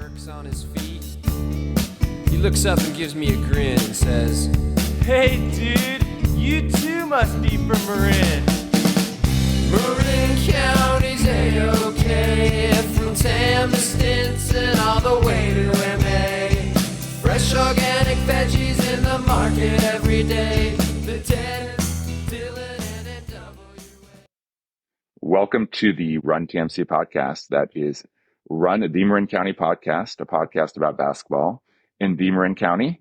Burks on his feet. He looks up and gives me a grin and says, "Hey dude, you too must be from Marin." Marin County's A-OK, from Tam to Stinson all the way to MA. Fresh organic veggies in the market every day. The Dennis, Dylan, and NWA. Welcome to the Run TMC Podcast. That is Run the Marin County Podcast, a podcast about basketball in the Marin County.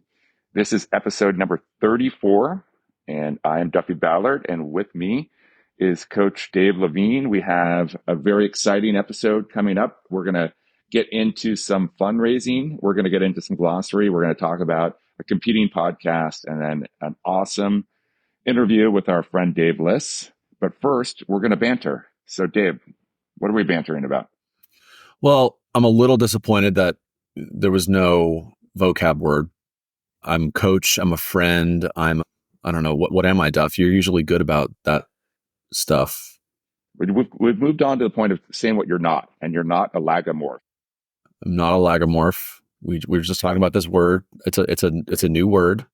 This is episode number 34, and I am Duffy Ballard, and with me is Coach Dave Levine. We have a very exciting episode coming up. We're going to get into some fundraising. We're going to get into some glossary. We're going to talk about a competing podcast and then an awesome interview with our friend David Liss. But first, we're going to banter. So Dave, what are we bantering about? Well, I'm a little disappointed that there was no vocab word. I'm coach. I'm a friend. I don't know. What am I, Duff? You're usually good about that stuff. We've moved on to the point of saying what you're not, and you're not a lagomorph. I'm not a lagomorph. We were just talking about this word. It's a new word.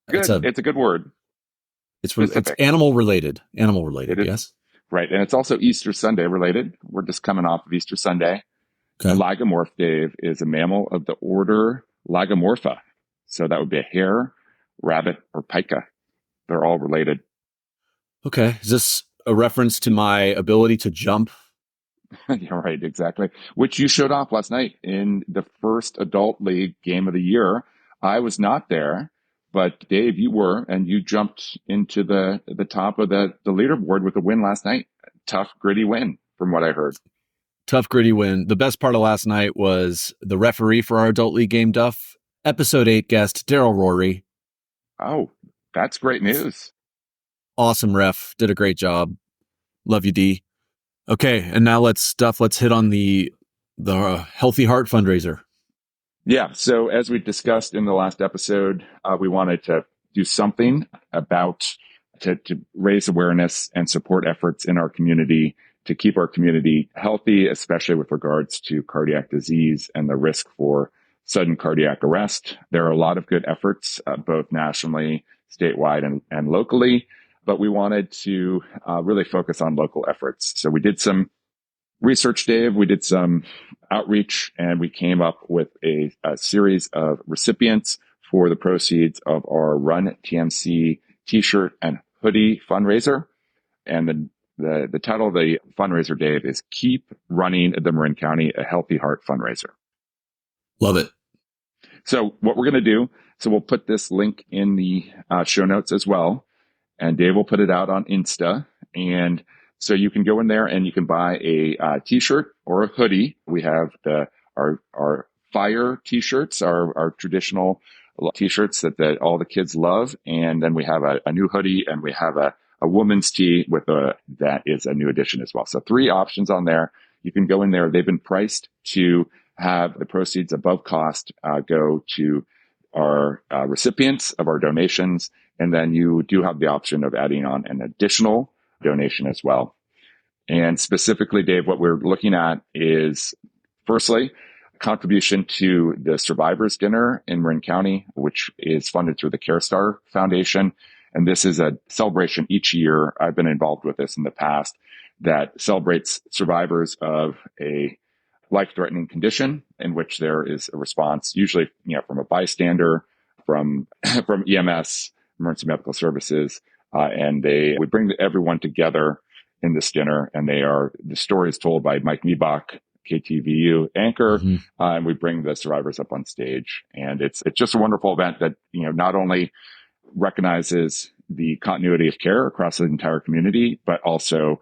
Good. It's a good word. It's animal related. Animal related. Yes. Right. And it's also Easter Sunday related. We're just coming off of Easter Sunday. Okay. A lagomorph, Dave, is a mammal of the order Lagomorpha. So that would be a hare, rabbit, or pika. They're all related. Okay. Is this a reference to my ability to jump? Yeah, right. Exactly. Which you showed off last night in the first adult league game of the year. I was not there, but Dave, you were, and you jumped into the top of the leaderboard with a win last night. Tough, gritty win, from what I heard. Tough, gritty win. The best part of last night was the referee for our adult league game, Duff. Episode 8 guest, Daryl Rory. Oh, that's great news. Awesome ref. Did a great job. Love you, D. Okay, and now let's hit on the Healthy Heart Fundraiser. Yeah, so as we discussed in the last episode, we wanted to do something about to raise awareness and support efforts in our community to keep our community healthy, especially with regards to cardiac disease and the risk for sudden cardiac arrest. There are a lot of good efforts, both nationally, statewide, and locally, but we wanted to really focus on local efforts. So we did some research, Dave. We did some outreach, and we came up with a series of recipients for the proceeds of our Run TMC t-shirt and hoodie fundraiser. And the title of the fundraiser, Dave, is Keep Running the Marin County, a Healthy Heart Fundraiser. Love it. So what we're going to do, so we'll put this link in the show notes as well, and Dave will put it out on Insta. And so you can go in there and you can buy a t-shirt or a hoodie. We have our fire t-shirts, our traditional t-shirts that all the kids love. And then we have a new hoodie, and we have a woman's tee that is a new addition as well. So 3 options on there. You can go in there. They've been priced to have the proceeds above cost go to our recipients of our donations. And then you do have the option of adding on an additional donation as well. And specifically, Dave, what we're looking at is, firstly, contribution to the Survivors Dinner in Marin County, which is funded through the CareStar Foundation. And this is a celebration each year. I've been involved with this in the past that celebrates survivors of a life-threatening condition in which there is a response, usually, from a bystander, from EMS, emergency medical services, and we bring everyone together in this dinner. And the story is told by Mike Miebach, KTVU anchor, and we bring the survivors up on stage. And it's just a wonderful event that not only recognizes the continuity of care across the entire community, but also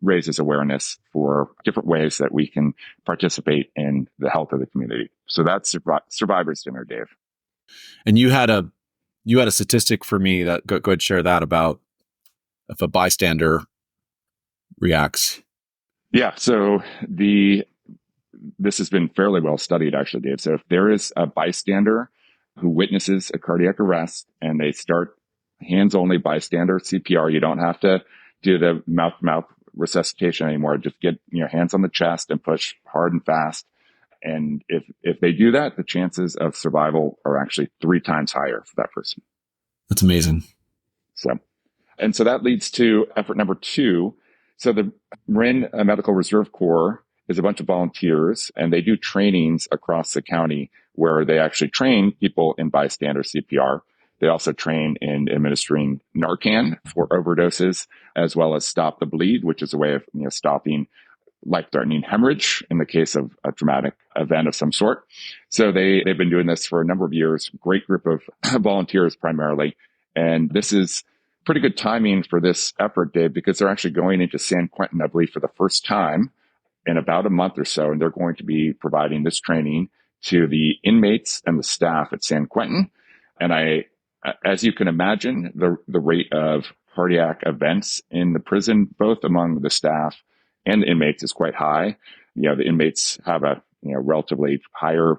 raises awareness for different ways that we can participate in the health of the community. So that's Survivors Dinner, Dave. And you had a statistic for me that go ahead, share that about if a bystander reacts. Yeah. So this has been fairly well studied, actually, Dave. So if there is a bystander who witnesses a cardiac arrest and they start hands-only bystander CPR, you don't have to do the mouth-to-mouth resuscitation anymore. Just get your hands on the chest and push hard and fast. And if they do that, the chances of survival are actually 3 times higher for that person. That's amazing. So that leads to effort number 2. So the Marin Medical Reserve Corps is a bunch of volunteers, and they do trainings across the county where they actually train people in bystander CPR. They also train in administering Narcan for overdoses, as well as stop the bleed, which is a way of stopping life-threatening hemorrhage in the case of a dramatic event of some sort. So they've been doing this for a number of years. Great group of volunteers primarily. And this is pretty good timing for this effort, Dave, because they're actually going into San Quentin, I believe, for the first time in about a month or so. And they're going to be providing this training to the inmates and the staff at San Quentin. And as you can imagine, the rate of cardiac events in the prison, both among the staff and the inmates, is quite high. The inmates have a relatively higher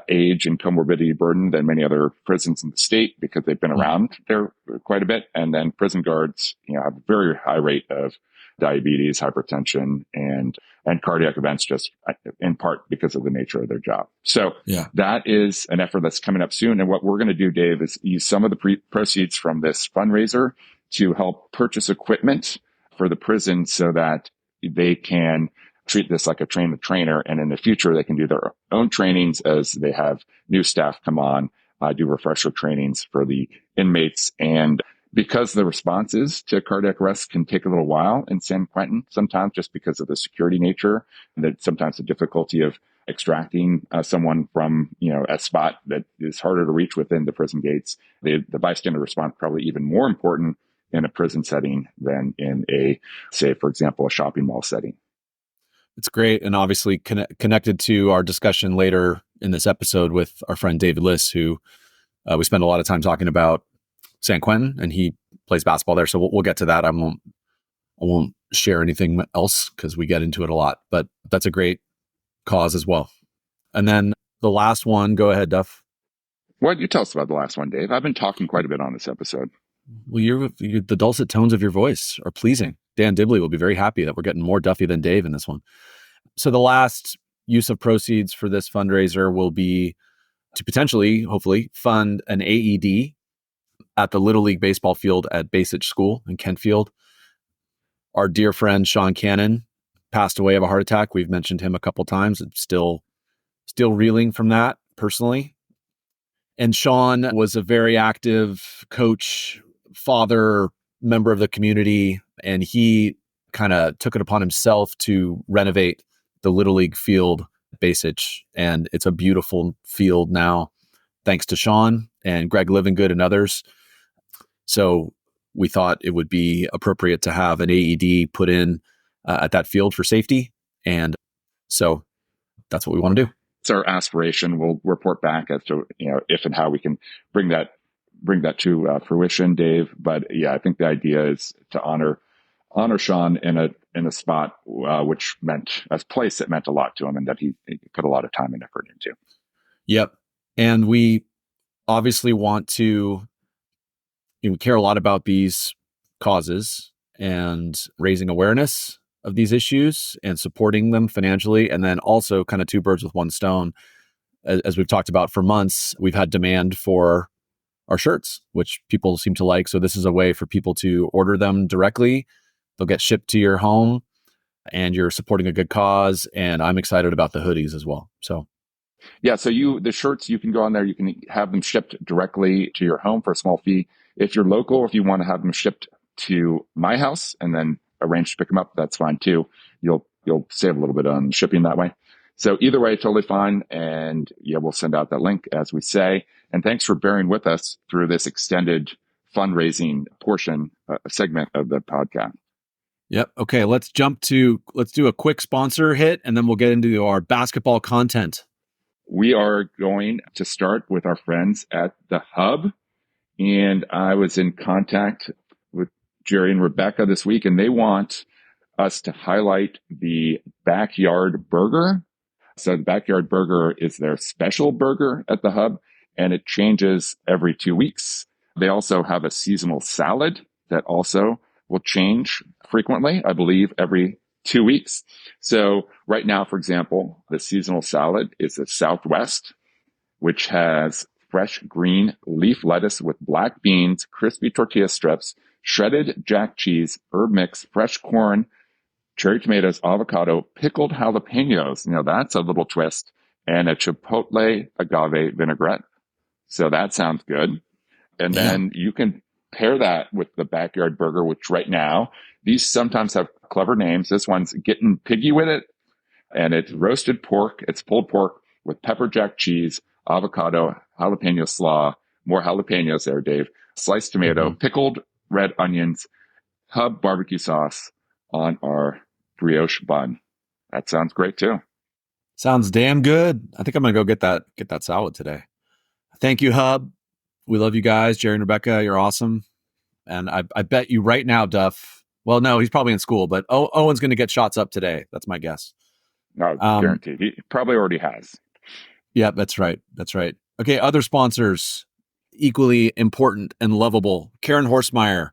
age and comorbidity burden than many other prisons in the state because they've been around there quite a bit. And then prison guards, have a very high rate of diabetes, hypertension, and cardiac events, just in part because of the nature of their job. So that is an effort that's coming up soon. And what we're going to do, Dave, is use some of the proceeds from this fundraiser to help purchase equipment for the prison so that they can treat this like a train-the-trainer. And in the future, they can do their own trainings as they have new staff come on, do refresher trainings for the inmates. And because the responses to cardiac arrest can take a little while in San Quentin, sometimes just because of the security nature, and that sometimes the difficulty of extracting someone from, a spot that is harder to reach within the prison gates, the bystander response probably even more important in a prison setting than in say, for example, a shopping mall setting. It's great. And obviously connected to our discussion later in this episode with our friend David Liss, who we spend a lot of time talking about San Quentin, and he plays basketball there. So we'll get to that. I won't share anything else because we get into it a lot, but that's a great cause as well. And then the last one, go ahead, Duff. Why don't you tell us about the last one, Dave? I've been talking quite a bit on this episode. Well, the dulcet tones of your voice are pleasing. Dan Dibley will be very happy that we're getting more Duffy than Dave in this one. So the last use of proceeds for this fundraiser will be to potentially, hopefully, fund an AED at the Little League baseball field at Basich School in Kentfield. Our dear friend Sean Cannon passed away of a heart attack. We've mentioned him a couple times. It's still reeling from that personally. And Sean was a very active coach, father, member of the community, and he kind of took it upon himself to renovate the Little League field at Basich. And it's a beautiful field now, thanks to Sean and Greg Livingood and others. So we thought it would be appropriate to have an AED put in at that field for safety. And so that's what we want to do. It's our aspiration. We'll report back as to, if and how we can bring that to fruition, Dave. But yeah, I think the idea is to honor Sean in a spot which meant a place that meant a lot to him and that he put a lot of time and effort into. Yep. And we obviously want to, we care a lot about these causes and raising awareness of these issues and supporting them financially. And then also kind of 2 birds with 1 stone. As we've talked about for months, we've had demand for our shirts, which people seem to like. So this is a way for people to order them directly. They'll get shipped to your home and you're supporting a good cause. And I'm excited about the hoodies as well. So yeah, so the shirts, you can go on there, you can have them shipped directly to your home for a small fee. If you're local, if you want to have them shipped to my house and then arrange to pick them up, that's fine too. You'll save a little bit on shipping that way. So either way, totally fine. And yeah, we'll send out that link as we say. And thanks for bearing with us through this extended fundraising portion segment of the podcast. Yep. Okay. Let's do a quick sponsor hit and then we'll get into our basketball content. We are going to start with our friends at The Hub. And I was in contact with Jerry and Rebecca this week, and they want us to highlight the Backyard Burger. So the Backyard Burger is their special burger at The Hub, and it changes every 2 weeks. They also have a seasonal salad that also will change frequently, I believe every 2 weeks. So right now, for example, the seasonal salad is a Southwest, which has fresh green leaf lettuce with black beans, crispy tortilla strips, shredded jack cheese, herb mix, fresh corn, cherry tomatoes, avocado, pickled jalapenos. That's a little twist, and a chipotle agave vinaigrette. So that sounds good. And then you can pair that with the backyard burger, which right now, these sometimes have clever names. This one's Getting Piggy with It. And it's roasted pork. It's pulled pork with pepper jack cheese, avocado, jalapeno slaw, more jalapenos there, Dave, sliced tomato, pickled red onions, Hub barbecue sauce on our brioche bun. That sounds great too. Sounds damn good. I think I'm going to go get that salad today. Thank you, Hub. We love you guys. Jerry and Rebecca, you're awesome. And I bet you right now, Duff, well, no, he's probably in school, but Owen's going to get shots up today. That's my guess. No, guaranteed. He probably already has. Yeah, that's right. That's right. Okay, other sponsors, equally important and lovable. Karen Horstmeyer,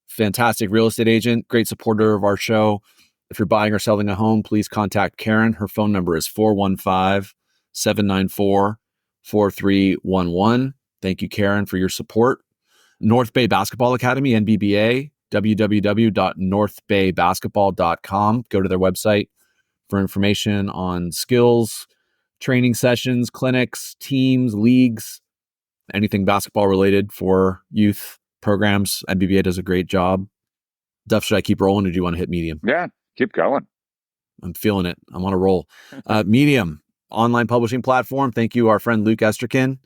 fantastic real estate agent, great supporter of our show. If you're buying or selling a home, please contact Karen. Her phone number is 415-794-4311. Thank you, Karen, for your support. North Bay Basketball Academy, NBBA, www.northbaybasketball.com. Go to their website for information on skills, training sessions, clinics, teams, leagues, anything basketball related for youth programs. NBBA does a great job. Duff, should I keep rolling or do you want to hit medium? Yeah, keep going. I'm feeling it. I'm on a roll. Medium, online publishing platform. Thank you, our friend Luke Esterkin.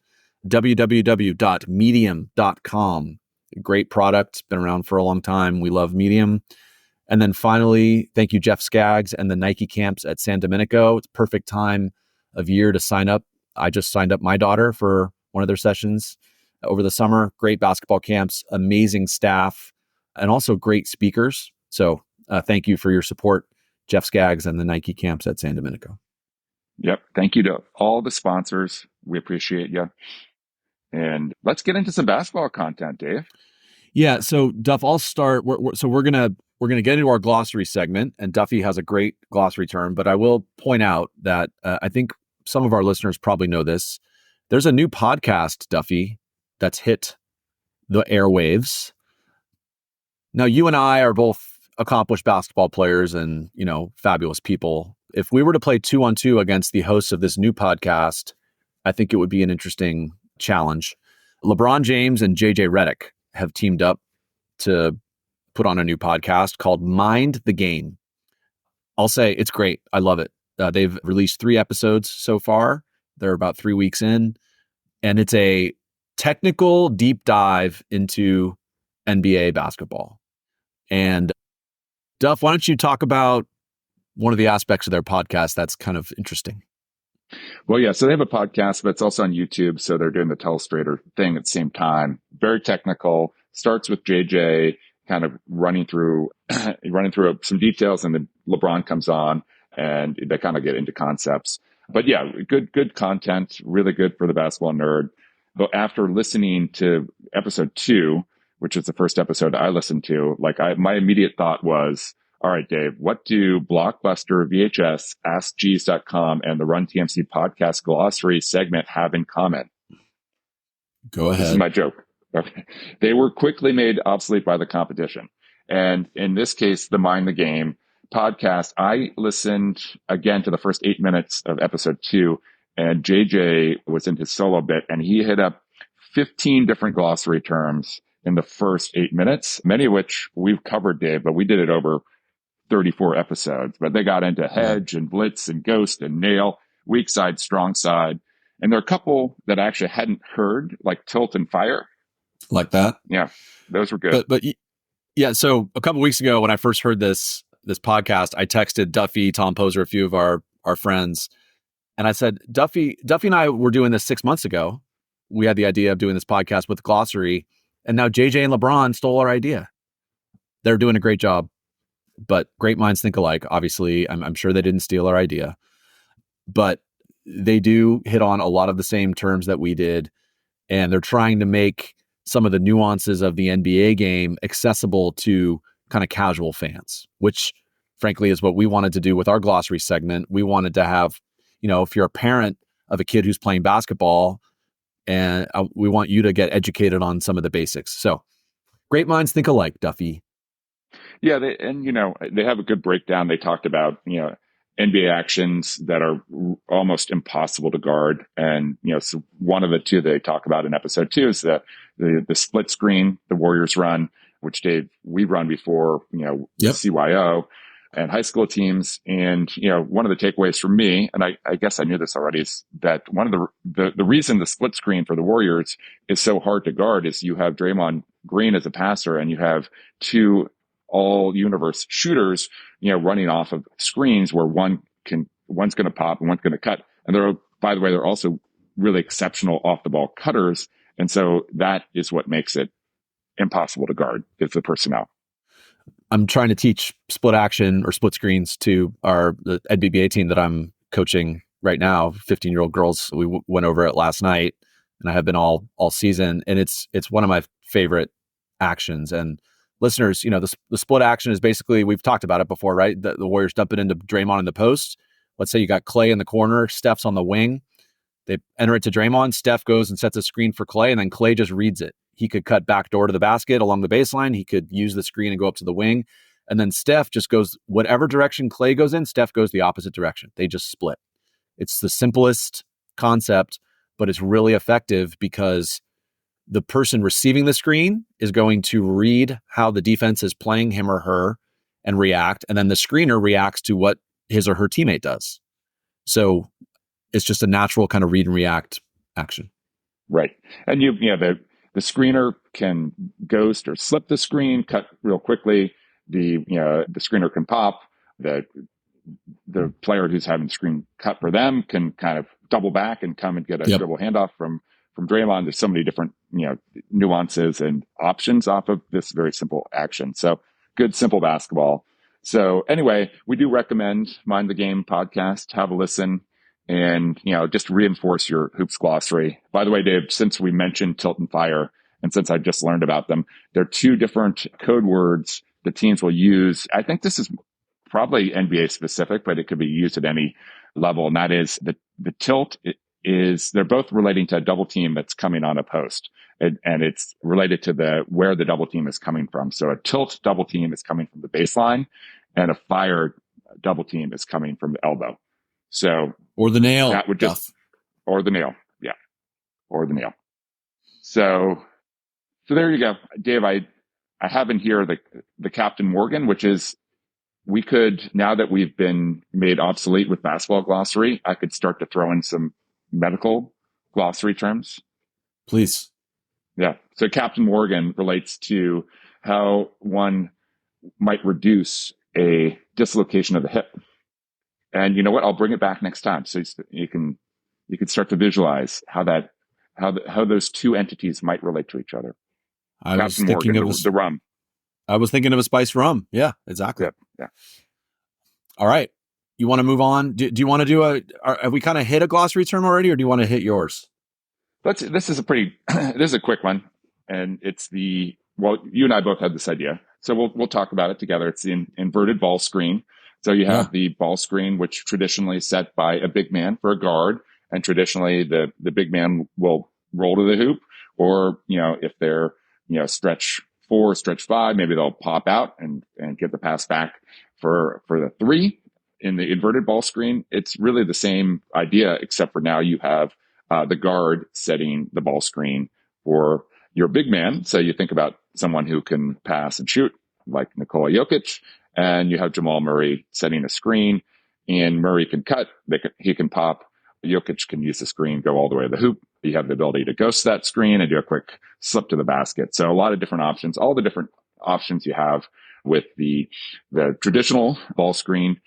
www.medium.com. Great product. Been around for a long time. We love Medium. And then finally, thank you, Jeff Skaggs and the Nike camps at San Domenico. It's perfect time of year to sign up. I just signed up my daughter for one of their sessions over the summer. Great basketball camps, amazing staff, and also great speakers. So thank you for your support, Jeff Skaggs and the Nike camps at San Domenico. Yep. Thank you to all the sponsors. We appreciate you. And let's get into some basketball content, Dave. Yeah. So Duff, I'll start. We're gonna get into our glossary segment, and Duffy has a great glossary term. But I will point out that I think some of our listeners probably know this. There's a new podcast, Duffy, that's hit the airwaves. Now, you and I are both accomplished basketball players and, fabulous people. If we were to play 2-on-2 against the hosts of this new podcast, I think it would be an interesting challenge. LeBron James and JJ Redick have teamed up to put on a new podcast called Mind the Game. I'll say it's great. I love it. They've released 3 episodes so far. They're about 3 weeks in, and it's a technical deep dive into NBA basketball. And Duff, why don't you talk about one of the aspects of their podcast that's kind of interesting? Well, yeah, so they have a podcast, but it's also on YouTube. So they're doing the Telestrator thing at the same time. Very technical. Starts with JJ kind of running through some details, and then LeBron comes on and they kind of get into concepts. But yeah, good content, really good for the basketball nerd. But after listening to episode 2, which is the first episode I listened to, my immediate thought was, all right, Dave, what do Blockbuster, VHS, AskJeeves.com, and the Run TMC Podcast glossary segment have in common? Go ahead. This is my joke. They were quickly made obsolete by the competition. And in this case, the Mind the Game podcast, I listened again to the first 8 minutes of episode 2, and JJ was in his solo bit, and he hit up 15 different glossary terms in the first 8 minutes, many of which we've covered, Dave, but we did it over 34 episodes. But they got into hedge and blitz and ghost and nail, weak side, strong side. And there are a couple that I actually hadn't heard, like tilt and fire. Like that? Yeah, those were good. But yeah, so a couple weeks ago when I first heard this podcast, I texted Duffy, Tom Poser, a few of our friends, and I said, Duffy and I were doing this 6 months ago. We had the idea of doing this podcast with glossary, and now JJ and LeBron stole our idea. They're doing a great job, but great minds think alike. Obviously, I'm sure they didn't steal our idea, but they do hit on a lot of the same terms that we did, and they're trying to make some of the nuances of the NBA game accessible to kind of casual fans, which frankly, is what we wanted to do with our glossary segment. We wanted to have, if you're a parent of a kid who's playing basketball, and we want you to get educated on some of the basics. So great minds think alike, Duffy. Yeah, they have a good breakdown. They talked about, NBA actions that are almost impossible to guard. And, so one of the two they talk about in episode 2 is the split screen the Warriors run, which Dave, we've run before, Yep. CYO and high school teams. And, one of the takeaways for me, and I guess I knew this already, is that one of the reason the split screen for the Warriors is so hard to guard is you have Draymond Green as a passer and you have two all universe shooters, running off of screens where one's going to pop and one's going to cut. And by the way, they're also really exceptional off the ball cutters. And so that is what makes it impossible to guard, is the personnel. I'm trying to teach split action or split screens to the NBBA team that I'm coaching right now, 15-year-old girls. We went over it last night, and I have been all season. And it's one of my favorite actions. And listeners, the split action is basically, we've talked about it before, right? The Warriors dump it into Draymond in the post. Let's say you got Clay in the corner, Steph's on the wing. They enter it to Draymond. Steph goes and sets a screen for Clay, and then Clay just reads it. He could cut back door to the basket along the baseline. He could use the screen and go up to the wing. And then Steph just goes whatever direction Clay goes in, Steph goes the opposite direction. They just split. It's the simplest concept, but it's really effective because the person receiving the screen is going to read how the defense is playing him or her and react. And then the screener reacts to what his or her teammate does. So it's just a natural kind of read and react action. Right. And the screener can ghost or slip the screen, cut real quickly. The screener can pop. The player who's having the screen cut for them can kind of double back and come and get a dribble handoff from Draymond. There's so many different, nuances and options off of this very simple action. So good, simple basketball. So anyway, we do recommend Mind the Game podcast. Have a listen and, just reinforce your hoops glossary. By the way, Dave, since we mentioned Tilt and Fire, and since I just learned about them, there are 2 different code words the teams will use. I think this is probably NBA specific, but it could be used at any level. And that is the tilt they're both relating to a double team that's coming on a post. And it's related to where the double team is coming from. So a tilt double team is coming from the baseline, and a fire double team is coming from the elbow. So, or the nail, that would or the nail. Yeah. Or the nail. So there you go. Dave, I have in here the Captain Morgan, which is, we could, now that we've been made obsolete with basketball glossary, I could start to throw in some medical glossary terms. Please. Yeah. So Captain Morgan relates to how one might reduce a dislocation of the hip. And you know what? I'll bring it back next time. So you can start to visualize how those two entities might relate to each other. I was thinking of the rum. I was thinking of a spiced rum. Yeah, exactly. Yeah. All right. You want to move on? Do you want to do have we kind of hit a glossary term already, or do you want to hit yours? This is a quick one. And it's you and I both had this idea. So we'll talk about it together. It's the inverted ball screen. So you have the ball screen, which traditionally is set by a big man for a guard. And traditionally the big man will roll to the hoop, or, if they're, stretch 4, stretch 5, maybe they'll pop out and get the pass back for the 3. In the inverted ball screen, it's really the same idea, except for now you have the guard setting the ball screen for your big man. So you think about someone who can pass and shoot, like Nikola Jokic, and you have Jamal Murray setting a screen, and Murray can cut, he can pop. Jokic can use the screen, go all the way to the hoop. You have the ability to ghost that screen and do a quick slip to the basket. So a lot of different options, all the different options you have with the traditional ball screen,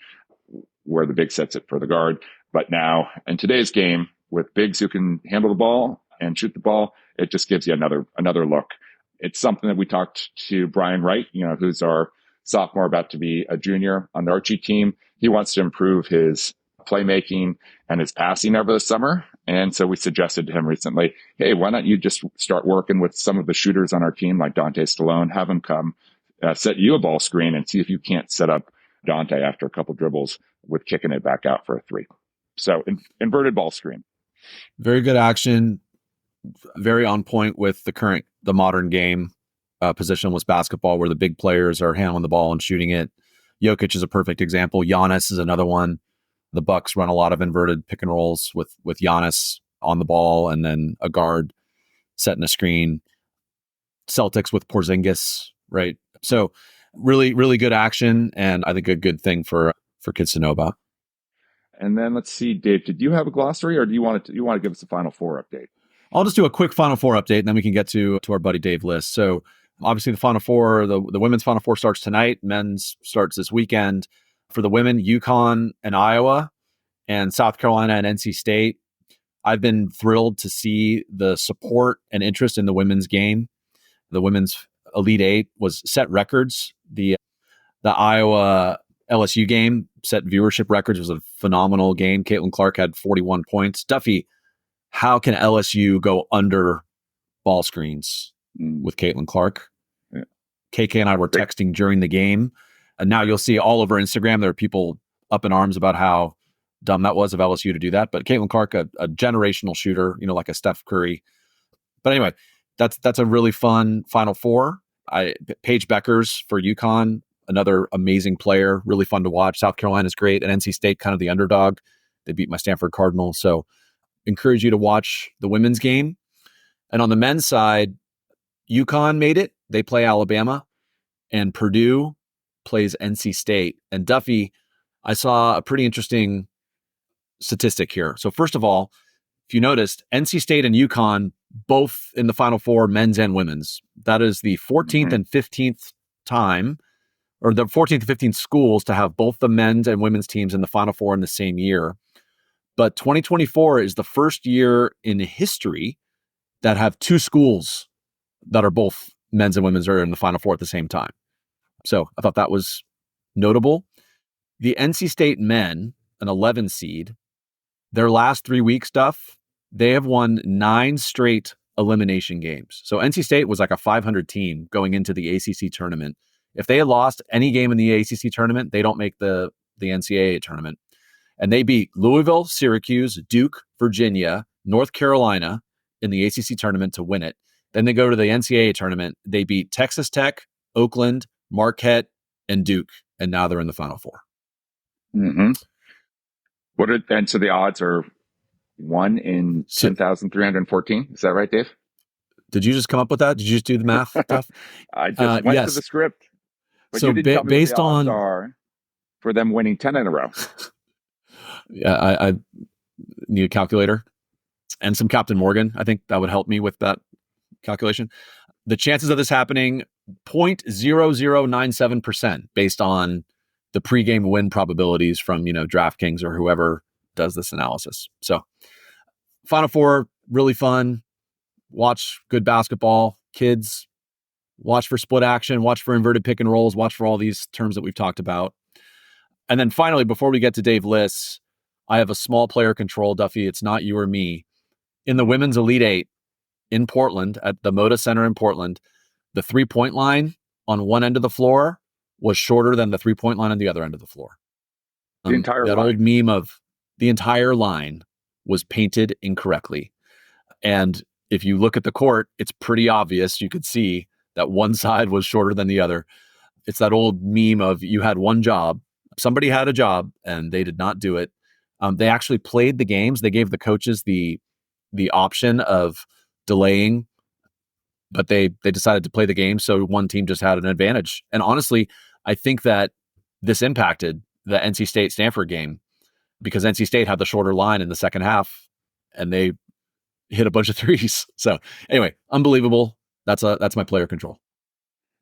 where the big sets it for the guard. But now in today's game, with bigs who can handle the ball and shoot the ball, it just gives you another look. It's something that we talked to Brian Wright, who's our sophomore, about to be a junior on the Archie team. He wants to improve his playmaking and his passing over the summer. And so we suggested to him recently, hey, why don't you just start working with some of the shooters on our team, like Dante Stallone, have him come set you a ball screen and see if you can't set up Dante after a couple dribbles with kicking it back out for a three. So inverted ball screen. Very good action. Very on point with the modern game. Positionless basketball where the big players are handling the ball and shooting it. Jokic is a perfect example. Giannis is another one. The Bucks run a lot of inverted pick and rolls with Giannis on the ball and then a guard setting a screen. Celtics with Porzingis, right? So really, really good action, and I think a good thing for kids to know about. And then let's see, Dave, did you have a glossary, or do you want to give us a Final Four update? I'll just do a quick Final Four update, and then we can get to our buddy Dave Liss. So obviously the Final Four, the women's Final Four starts tonight. Men's starts this weekend. For the women, UConn and Iowa, and South Carolina and NC State. I've been thrilled to see the support and interest in the women's game. The women's Elite Eight was set records. The Iowa LSU game set viewership records. It was a phenomenal game. Caitlin Clark had 41 points. Duffy, how can LSU go under ball screens with Caitlin Clark? Yeah. KK and I were texting during the game, and now you'll see all over Instagram there are people up in arms about how dumb that was of LSU to do that. But Caitlin Clark, a generational shooter, like a Steph Curry. But anyway, that's a really fun Final Four. Paige Beckers for UConn, another amazing player, really fun to watch. South Carolina's great, and NC State kind of the underdog. They beat my Stanford Cardinals. So encourage you to watch the women's game. And on the men's side, UConn made it. They play Alabama, and Purdue plays NC State. And Duffy, I saw a pretty interesting statistic here. So first of all, if you noticed, NC State and UConn both in the Final Four, men's and women's. That is the 14th and 15th time, or the 14th and 15th schools to have both the men's and women's teams in the Final Four in the same year. But 2024 is the first year in history that have two schools that are both men's and women's are in the Final Four at the same time. So I thought that was notable. The NC State men, an 11 seed, their last 3 weeks, Duff, they have won 9 straight elimination games. So NC State was like a 500 team going into the ACC tournament. If they had lost any game in the ACC tournament, they don't make the NCAA tournament. And they beat Louisville, Syracuse, Duke, Virginia, North Carolina in the ACC tournament to win it. Then they go to the NCAA tournament. They beat Texas Tech, Oakland, Marquette, and Duke. And now they're in the Final Four. Mm-hmm. And so the odds are 1 in 10,314. Is that right, Dave? Did you just come up with that? Did you just do the math stuff? I just went to the script. But so you didn't tell me based what the odds on are for them winning 10 in a row. Yeah, I need a calculator and some Captain Morgan. I think that would help me with that calculation. The chances of this happening, 0.0097% based on the pregame win probabilities from, DraftKings or whoever does this analysis. So Final Four, really fun. Watch good basketball. Kids, watch for split action, watch for inverted pick and rolls, watch for all these terms that we've talked about. And then finally, before we get to Dave Liss, I have a small player control, Duffy. It's not you or me. In the women's Elite Eight in Portland, at the Moda Center in Portland, the 3-point line on one end of the floor was shorter than the 3-point line on the other end of the floor. The entire that line. old meme of the entire line was painted incorrectly. And if you look at the court, it's pretty obvious. You could see that one side was shorter than the other. It's that old meme of you had one job. Somebody had a job and they did not do it. They actually played the games. They gave the coaches the option of delaying, but they decided to play the game. So one team just had an advantage. And honestly, I think that this impacted the NC State Stanford game because NC State had the shorter line in the second half and they hit a bunch of threes. So anyway, unbelievable. That's my player control.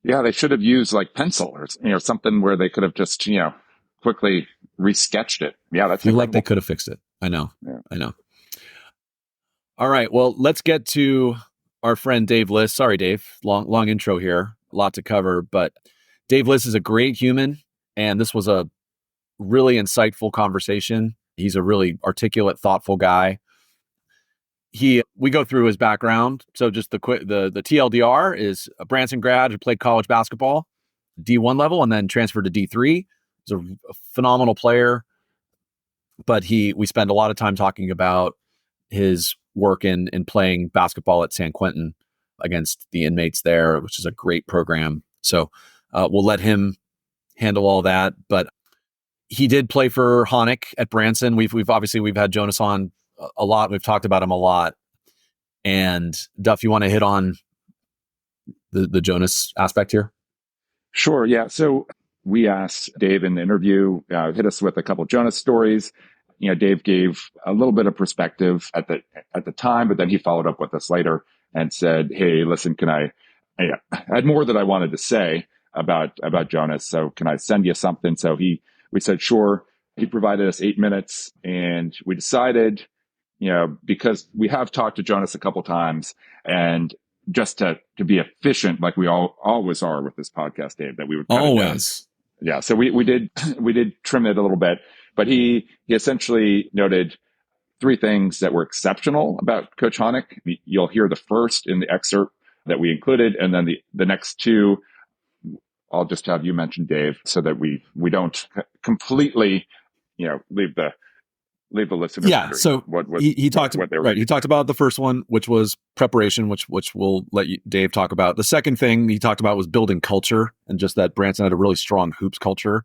Yeah, they should have used like pencil or something where they could have just quickly resketched it. Yeah, that's. I feel like they could have fixed it. I know. Yeah. I know. All right. Well, let's get to our friend Dave Liss. Sorry, Dave. Long intro here. A lot to cover, but Dave Liss is a great human, and this was a really insightful conversation. He's a really articulate, thoughtful guy. We go through his background. So just the TLDR is a Branson grad who played college basketball, D1 level, and then transferred to D3. He's a phenomenal player, but we spend a lot of time talking about his work in playing basketball at San Quentin against the inmates there, which is a great program. So we'll let him handle all that. But he did play for Redick at Branson. We've had Jonas on a lot. We've talked about him a lot. And Duff, you want to hit on the Jonas aspect here? Sure. Yeah. So we asked Dave in the interview, hit us with a couple of Jonas stories. Dave gave a little bit of perspective at the time, but then he followed up with us later and said, "Hey, listen, I had more that I wanted to say about Jonas. So can I send you something?" So we said, sure. He provided us 8 minutes, and we decided, because we have talked to Jonas a couple times, and just to be efficient, like we always are with this podcast, Dave, that we would always. Yeah. So we did trim it a little bit, but he essentially noted 3 things that were exceptional about Coach Redick. You'll hear the first in the excerpt that we included, and then the next 2, I'll just have you mention, Dave, so that we don't completely, leave the listeners. Yeah. So he talked about the first one, which was preparation, which we'll let Dave talk about. The second thing he talked about was building culture, and just that Branson had a really strong hoops culture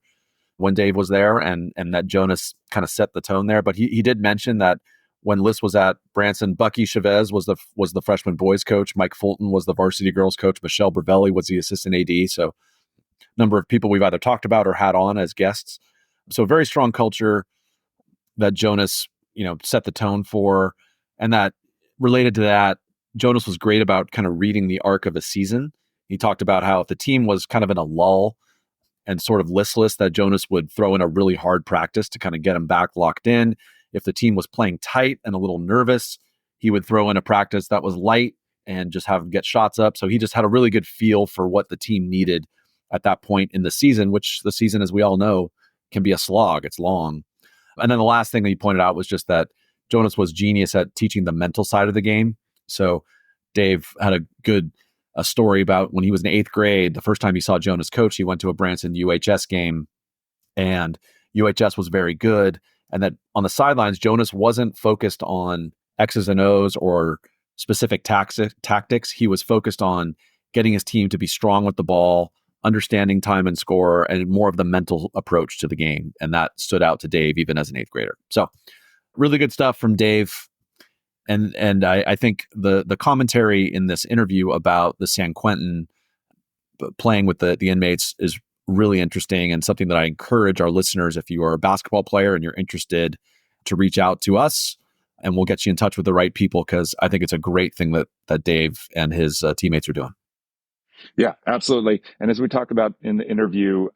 when Dave was there, and that Jonas kind of set the tone there. But he did mention that when Liss was at Branson, Bucky Chavez was the freshman boys coach, Mike Fulton was the varsity girls coach, Michelle Bravelli was the assistant AD. So number of people we've either talked about or had on as guests. So very strong culture that Jonas, set the tone for. And that related to that, Jonas was great about kind of reading the arc of a season. He talked about how if the team was kind of in a lull and sort of listless, that Jonas would throw in a really hard practice to kind of get them back locked in. If the team was playing tight and a little nervous, he would throw in a practice that was light and just have them get shots up. So he just had a really good feel for what the team needed at that point in the season, which the season, as we all know, can be a slog. It's long. And then the last thing that he pointed out was just that Jonas was genius at teaching the mental side of the game. So Dave had a story about when he was in 8th grade, the first time he saw Jonas coach, he went to a Branson UHS game, and UHS was very good. And that on the sidelines, Jonas wasn't focused on X's and O's or specific tactics. He was focused on getting his team to be strong with the ball, understanding time and score, and more of the mental approach to the game. And that stood out to Dave even as an 8th grader. So really good stuff from Dave. And I think the commentary in this interview about the San Quentin playing with the inmates is really interesting, and something that I encourage our listeners, if you are a basketball player and you're interested, to reach out to us, and we'll get you in touch with the right people, because I think it's a great thing that Dave and his teammates are doing. Yeah, absolutely. And as we talked about in the interview,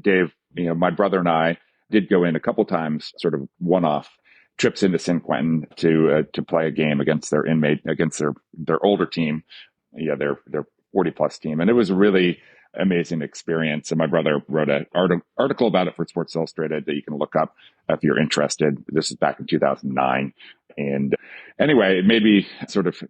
Dave, my brother and I did go in a couple times, sort of one-off trips into San Quentin to play a game against their their older team. Yeah, their 40-plus team. And it was a really amazing experience. And my brother wrote an article about it for Sports Illustrated that you can look up if you're interested. This is back in 2009. And anyway, it made me sort of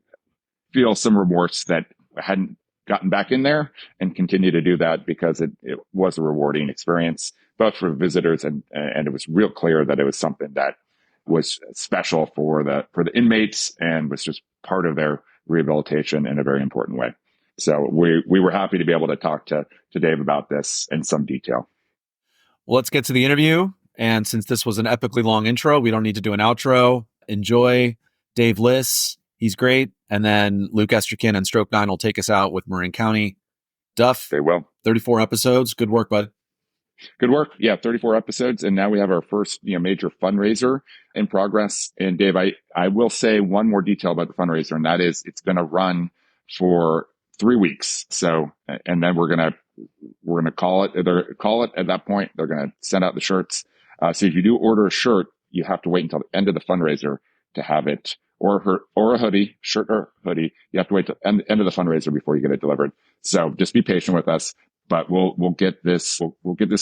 feel some remorse that I hadn't gotten back in there and continue to do that, because it was a rewarding experience, both for visitors and it was real clear that it was something that was special for the inmates and was just part of their rehabilitation in a very important way. So we were happy to be able to talk to Dave about this in some detail. Well, let's get to the interview. And since this was an epically long intro, we don't need to do an outro. Enjoy Dave Liss. He's great. And then Luke Esterkin and Stroke 9 will take us out with Marin County. Duff. They will. 34 episodes. Good work, bud. Good work. Yeah, 34 episodes. And now we have our first major fundraiser in progress. And Dave, I will say one more detail about the fundraiser, and that is it's going to run for 3 weeks. So, and then we're going to call it at that point. They're going to send out the shirts. So if you do order a shirt, you have to wait until the end of the fundraiser to have it, or a hoodie, shirt or hoodie. You have to wait till the end of the fundraiser before you get it delivered. So just be patient with us, but we'll get this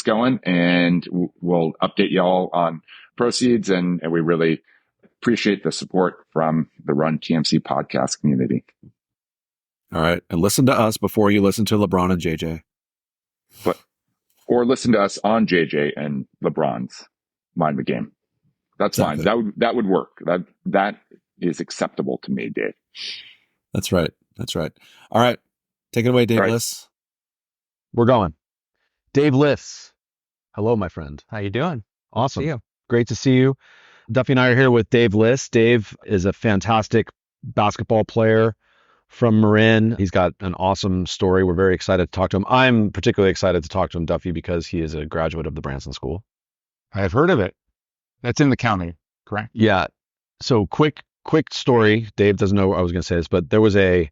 going, and we'll update y'all on proceeds. And we really appreciate the support from the Run TMC podcast community. All right. And listen to us before you listen to LeBron and JJ. But or listen to us on JJ and LeBron's Mind the Game. That's Exactly. fine. That would work. That is acceptable to me, Dave. That's right. That's right. All right. Take it away, Dave All right. Liss. We're going. Dave Liss. Hello, my friend. How you doing? Awesome. See you. Great to see you. Duffy and I are here with Dave Liss. Dave is a fantastic basketball player from Marin. He's got an awesome story. We're very excited to talk to him. I'm particularly excited to talk to him, Duffy, because he is a graduate of the Branson School. I have heard of it. That's in the county, correct? Yeah. So quick story. Dave doesn't know I was going to say this, but there was an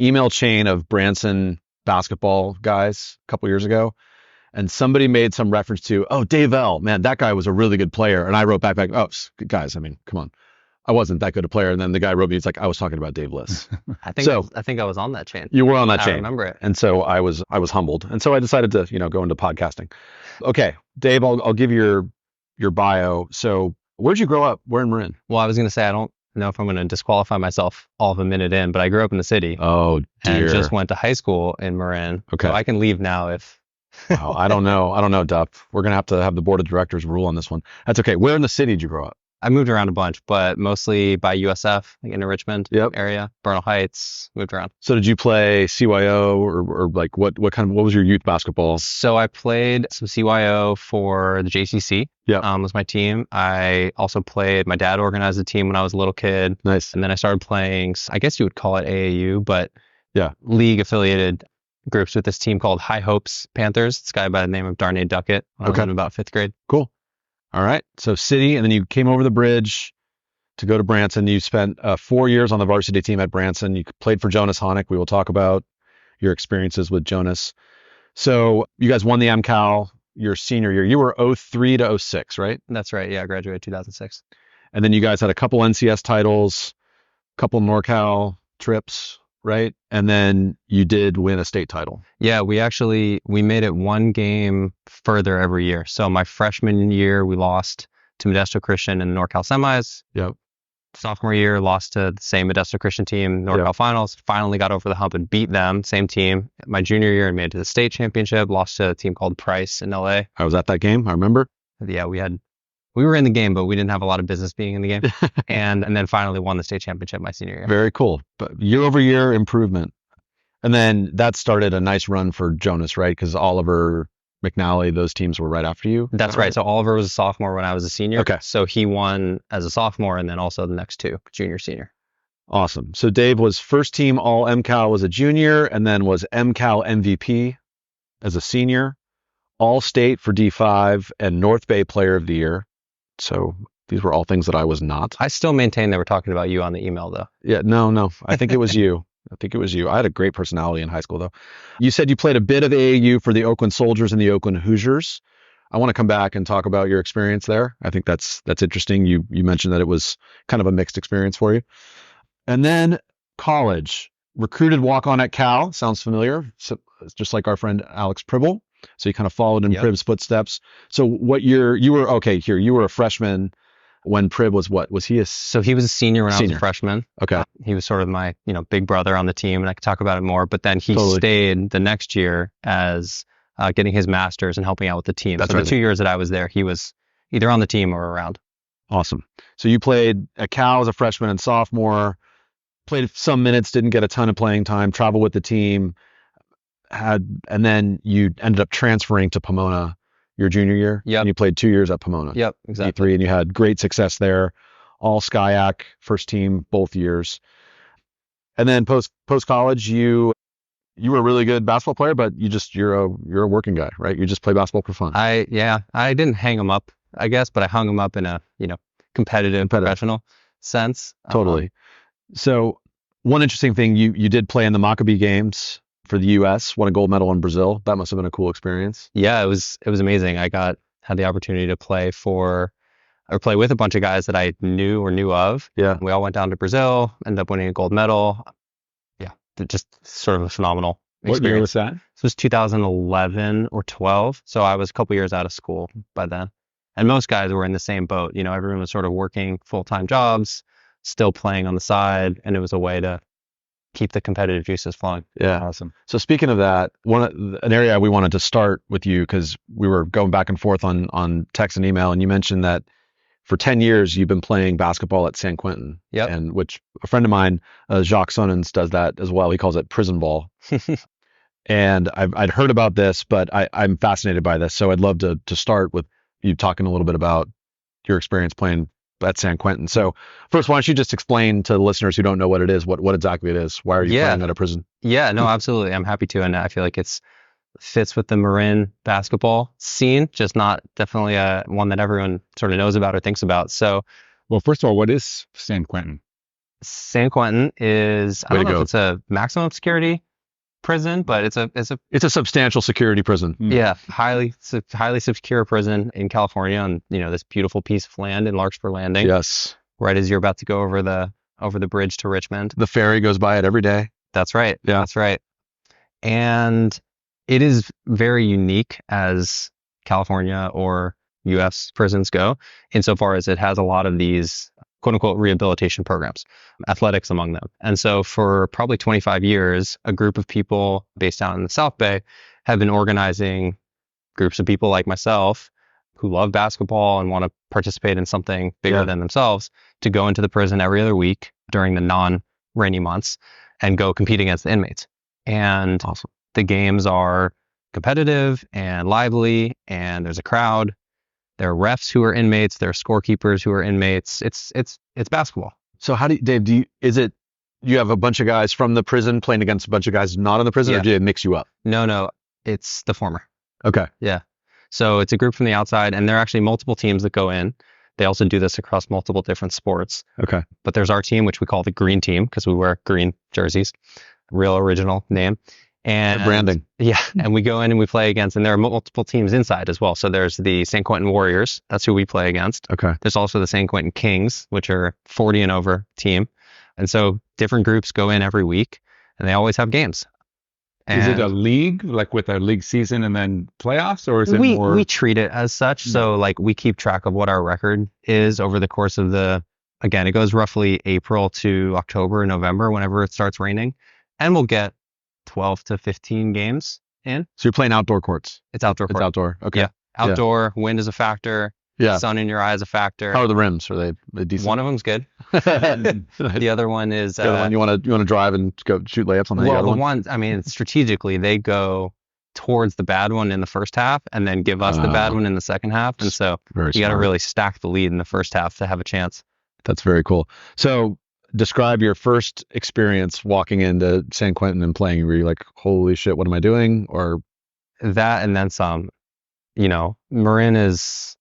email chain of Branson basketball guys a couple years ago. And somebody made some reference to, oh, Dave L, man, that guy was a really good player. And I wrote back, oh, guys, I mean, come on. I wasn't that good a player. And then the guy wrote me, he's like, I was talking about Dave Liss. I think I was on that chain. You were on that chain. I remember it. And so I was humbled. And so I decided to, go into podcasting. Okay, Dave, I'll give you your bio. So where'd you grow up? Where in Marin? Well, I was going to say, I don't know if I'm going to disqualify myself all of a minute in, but I grew up in the city. Oh, dear. And just went to high school in Marin. Okay. So I can leave now if... Wow, I don't know, Duff. We're going to have the board of directors rule on this one. That's okay. Where in the city did you grow up? I moved around a bunch, but mostly by USF, like in the Richmond Yep. area, Bernal Heights, moved around. So did you play CYO or like what was your youth basketball? So I played some CYO for the JCC. Yeah. Was my team. I also played, my dad organized a team when I was a little kid. Nice. And then I started playing, I guess you would call it AAU, but yeah, league affiliated groups with this team called High Hopes Panthers. This guy by the name of Darnay Duckett. I was in about 5th grade. Cool. All right. So city, and then you came over the bridge to go to Branson. You spent 4 years on the varsity team at Branson. You played for Jonas Honick. We will talk about your experiences with Jonas. So you guys won the MCAL your senior year. You were 03 to 06, right? That's right. Yeah, I graduated 2006. And then you guys had a couple NCS titles, a couple NorCal trips, right? And then you did win a state title. Yeah, we made it one game further every year. So my freshman year, we lost to Modesto Christian in the NorCal semis. Yep. Sophomore year, lost to the same Modesto Christian team, NorCal finals. Finally got over the hump and beat them, same team. My junior year, I made it to the state championship, lost to a team called Price in LA. I was at that game, I remember. Yeah, we were in the game, but we didn't have a lot of business being in the game. and then finally won the state championship my senior year. Very cool. But year over year improvement. And then that started a nice run for Jonas, right? Because Oliver, McNally, those teams were right after you. That's right. So Oliver was a sophomore when I was a senior. Okay. So he won as a sophomore and then also the next two, junior, senior. Awesome. So Dave was first team all MCAL as a junior and then was MCAL MVP as a senior, all state for D5 and North Bay Player of the Year. So these were all things that I was not. I still maintain that we're talking about you on the email, though. Yeah, no. I think it was you. I had a great personality in high school, though. You said you played a bit of AAU for the Oakland Soldiers and the Oakland Hoosiers. I want to come back and talk about your experience there. I think that's interesting. You mentioned that it was kind of a mixed experience for you. And then college, recruited walk-on at Cal. Sounds familiar. So it's just like our friend Alex Pribble. So you kind of followed in Prib's footsteps. So what year you were you were a freshman when Prib was what? Was he So he was a senior when I was a freshman. Okay. He was sort of my, big brother on the team, and I could talk about it more, but then he stayed the next year as getting his master's and helping out with the team. That's so right. The 2 years that I was there, he was either on the team or around. Awesome. So you played at Cal as a freshman and sophomore, played some minutes, didn't get a ton of playing time, traveled with the team, and then you ended up transferring to Pomona your junior year. Yep. And you played 2 years at Pomona. Yep, exactly. E3, and you had great success there. All SCIAC, first team, both years. And then post college, you were a really good basketball player, but you're a working guy, right? You just play basketball for fun. I didn't hang him up, I guess, but I hung him up in a competitive professional sense. Totally. So one interesting thing, you did play in the Maccabi games for the U.S., won a gold medal in Brazil. That must have been a cool experience. Yeah, it was amazing. I had the opportunity to play with a bunch of guys that I knew of. Yeah. We all went down to Brazil, ended up winning a gold medal. Yeah, just sort of a phenomenal experience. What year was that? This was 2011 or 12. So I was a couple years out of school by then. And most guys were in the same boat. Everyone was sort of working full-time jobs, still playing on the side. And it was a way to keep the competitive juices flowing. Yeah. Awesome. So speaking of that, an area we wanted to start with you, because we were going back and forth on text and email, and you mentioned that for 10 years you've been playing basketball at San Quentin. Yep. And which a friend of mine, Jacques Sonnens, does that as well. He calls it prison ball. And I'd heard about this, but I'm fascinated by this. So I'd love to start with you talking a little bit about your experience playing at San Quentin. So first, why don't you just explain to the listeners who don't know what it is, what exactly it is? Why are you playing at a prison? Yeah, no, absolutely. I'm happy to. And I feel like it's fits with the Marin basketball scene, just not definitely one that everyone sort of knows about or thinks about. So, Well, first of all, what is San Quentin? San Quentin is, I don't know if it's a maximum security prison, but it's a substantial security prison. yeah, highly secure prison in California on, this beautiful piece of land in Larkspur Landing. Yes. Right as you're about to go over the bridge to Richmond. The ferry goes by it every day. That's right. Yeah. That's right. And it is very unique as California or US prisons go, insofar as it has a lot of these quote unquote rehabilitation programs, athletics among them. And so for probably 25 years, a group of people based out in the South Bay have been organizing groups of people like myself who love basketball and want to participate in something bigger than themselves to go into the prison every other week during the non-rainy months and go compete against the inmates. And awesome. The games are competitive and lively, and there's a crowd. There are refs who are inmates. There are scorekeepers who are inmates. It's basketball. So how do you, Dave, you have a bunch of guys from the prison playing against a bunch of guys not in the prison, or do they mix you up? No, it's the former. Okay. Yeah. So it's a group from the outside, and there are actually multiple teams that go in. They also do this across multiple different sports. Okay. But there's our team, which we call the green team because we wear green jerseys. Real original name. And branding. Yeah. And we go in and we play against, and there are multiple teams inside as well. So there's the San Quentin Warriors. That's who we play against. Okay. There's also the San Quentin Kings, which are 40 and over team. And so different groups go in every week, and they always have games. And is it a league, like with a league season and then playoffs, or is it more? We treat it as such. So like we keep track of what our record is over the course of again, it goes roughly April to October, November, whenever it starts raining. And we'll get 12 to 15 games in. So you're playing outdoor courts? It's outdoor court. It's outdoor. Okay. Yeah. Outdoor, wind is a factor. Yeah. Sun in your eye is a factor. How are the rims? Are they decent? One of them's good. The other one is the other one you want to drive and go shoot layups on the one. I mean, strategically they go towards the bad one in the first half and then give us the bad one in the second half. And so you got to really stack the lead in the first half to have a chance. That's very cool. So describe your first experience walking into San Quentin and playing. Were you like, holy shit, what am I doing? Or that and then some. Marin is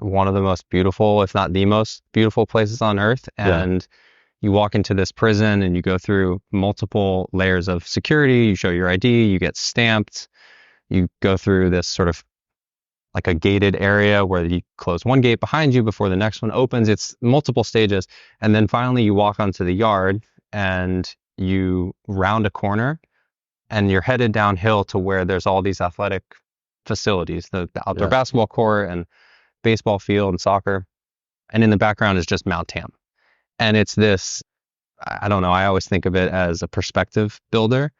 one of the most beautiful, if not the most beautiful places on earth. And you walk into this prison and you go through multiple layers of security. You show your ID, you get stamped. You go through this sort of like a gated area where you close one gate behind you before the next one opens. It's multiple stages. And then finally you walk onto the yard and you round a corner and you're headed downhill to where there's all these athletic facilities, the outdoor basketball court and baseball field and soccer. And in the background is just Mount Tam. And it's this, I don't know, I always think of it as a perspective builder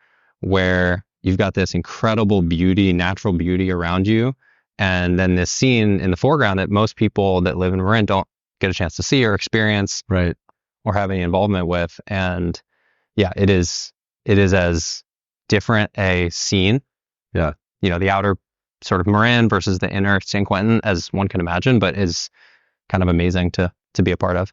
where you've got this incredible beauty, natural beauty around you. And then this scene in the foreground that most people that live in Marin don't get a chance to see or experience or have any involvement with. And yeah, it is as different a scene. Yeah. The outer sort of Marin versus the inner San Quentin as one can imagine, but is kind of amazing to be a part of.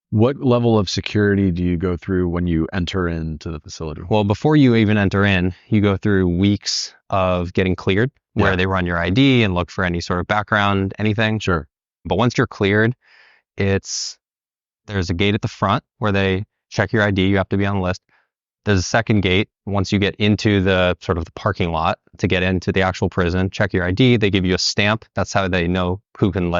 What level of security do you go through when you enter into the facility? Well, before you even enter in, you go through weeks of getting cleared where they run your ID and look for any sort of background, anything. Sure. But once you're cleared, there's a gate at the front where they check your ID. You have to be on the list. There's a second gate once you get into the sort of the parking lot to get into the actual prison. Check your ID. They give you a stamp. That's how they know who can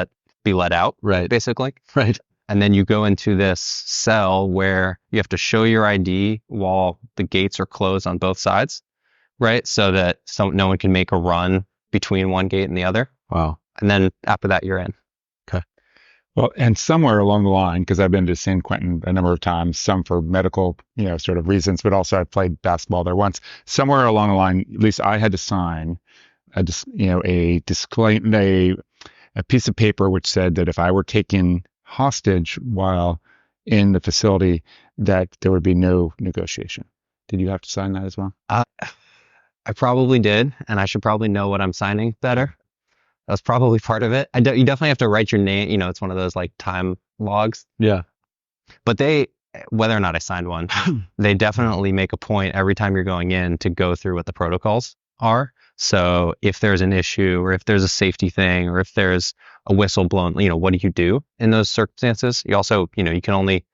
be let out. Right. Basically. Right. And then you go into this cell where you have to show your ID while the gates are closed on both sides. Right. So that no one can make a run between one gate and the other. Wow. And then after that, you're in. Okay. Well, and somewhere along the line, because I've been to San Quentin a number of times, some for medical, sort of reasons, but also I played basketball there once. Somewhere along the line, at least I had to sign a piece of paper which said that if I were taken hostage while in the facility, that there would be no negotiation. Did you have to sign that as well? I probably did, and I should probably know what I'm signing better. That's probably part of it. You definitely have to write your name. It's one of those like time logs. Yeah. But whether or not I signed one, they definitely make a point every time you're going in to go through what the protocols are. So if there's an issue or if there's a safety thing or if there's a whistle blown, what do you do in those circumstances? You also, you can only,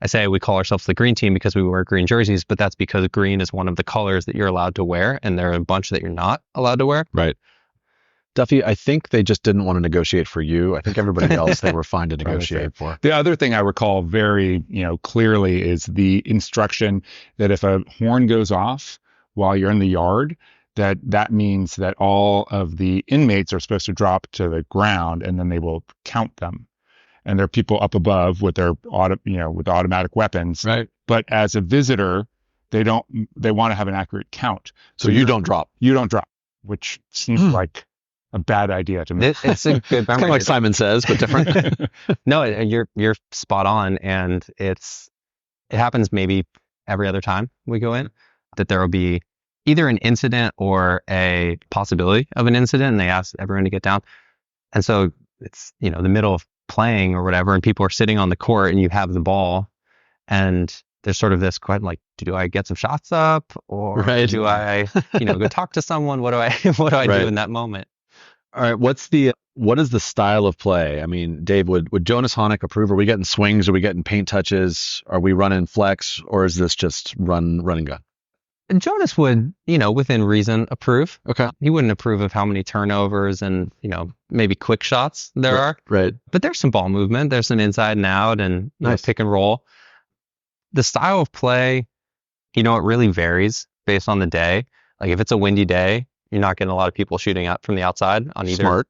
I say we call ourselves the green team because we wear green jerseys, but that's because green is one of the colors that you're allowed to wear. And there are a bunch that you're not allowed to wear. Right. Duffy, I think they just didn't want to negotiate for you. I think everybody else they were fine to negotiate for. The other thing I recall very, clearly is the instruction that if a horn goes off while you're in the yard, that means that all of the inmates are supposed to drop to the ground and then they will count them. And there are people up above with their with automatic weapons. Right. But as a visitor, they want to have an accurate count. So you don't drop. You don't drop, which seems like a bad idea to me. It's a good memory. Kind of like Simon Says, but different. No, you're spot on, and it happens maybe every other time we go in that there will be either an incident or a possibility of an incident, and they ask everyone to get down. And so it's the middle of playing or whatever, and people are sitting on the court, and you have the ball, and there's sort of this question like, do I get some shots up, or do I go talk to someone? What do I do in that moment? All right, what is the style of play? I mean, Dave, would Jonas Honick approve? Are we getting swings? Are we getting paint touches? Are we running flex? Or is this just run and gun? Jonas would, within reason, approve. Okay. He wouldn't approve of how many turnovers and, maybe quick shots there are. Right. But there's some ball movement. There's some inside and out and pick and roll. The style of play, it really varies based on the day. Like if it's a windy day, you're not getting a lot of people shooting up from the outside on either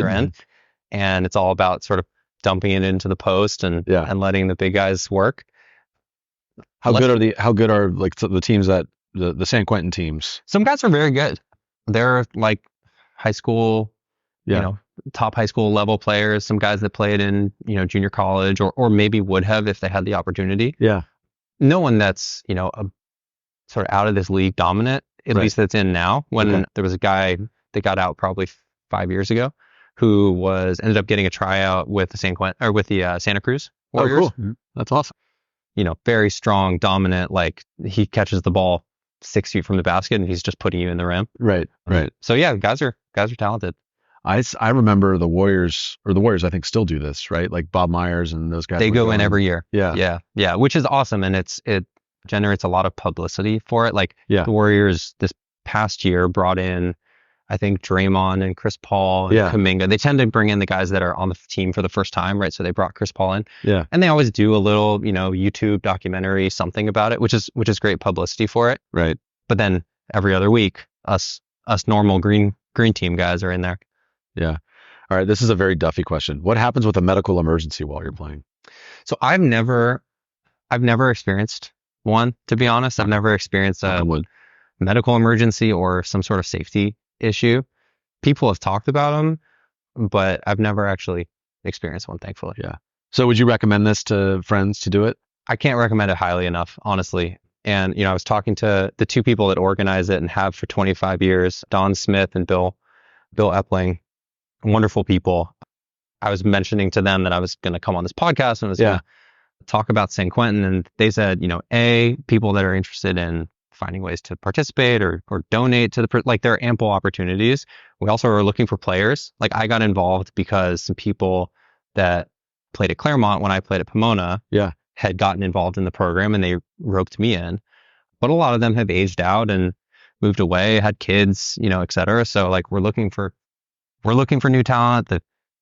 end. And it's all about sort of dumping it into the post and letting the big guys work. How good are like the teams that the San Quentin teams? Some guys are very good. They're like high school, top high school level players. Some guys that played in, junior college or maybe would have if they had the opportunity. Yeah. No one that's, a sort of out of this league dominant, at least that's in now. When there was a guy that got out probably 5 years ago who ended up getting a tryout with the Santa Cruz Warriors. Oh, cool. That's awesome. Very strong, dominant, like he catches the ball 6 feet from the basket and he's just putting you in the rim. Right. So yeah, guys are talented. I remember the Warriors I think still do this, right? Like Bob Myers and those guys. They go in every year. Yeah, which is awesome, and it generates a lot of publicity for it. Like the Warriors this past year brought in, I think, Draymond and Chris Paul and Kuminga. They tend to bring in the guys that are on the team for the first time, right? So they brought Chris Paul in. Yeah. And they always do a little, YouTube documentary, something about it, which is great publicity for it. Right. But then every other week, us normal green team guys are in there. Yeah. All right. This is a very Duffy question. What happens with a medical emergency while you're playing? So I've never experienced one, to be honest. I've never experienced a medical emergency or some sort of safety issue. People have talked about them, but I've never actually experienced one, thankfully. Yeah. So would you recommend this to friends to do it? I can't recommend it highly enough, honestly. And, I was talking to the two people that organize it and have for 25 years, Don Smith and Bill Epling, wonderful people. I was mentioning to them that I was going to come on this podcast and I was going to talk about San Quentin. And they said, people that are interested in finding ways to participate or donate to there are ample opportunities. We also are looking for players. Like I got involved because some people that played at Claremont when I played at Pomona had gotten involved in the program and they roped me in. But a lot of them have aged out and moved away, had kids, et cetera. So like we're looking for new talent.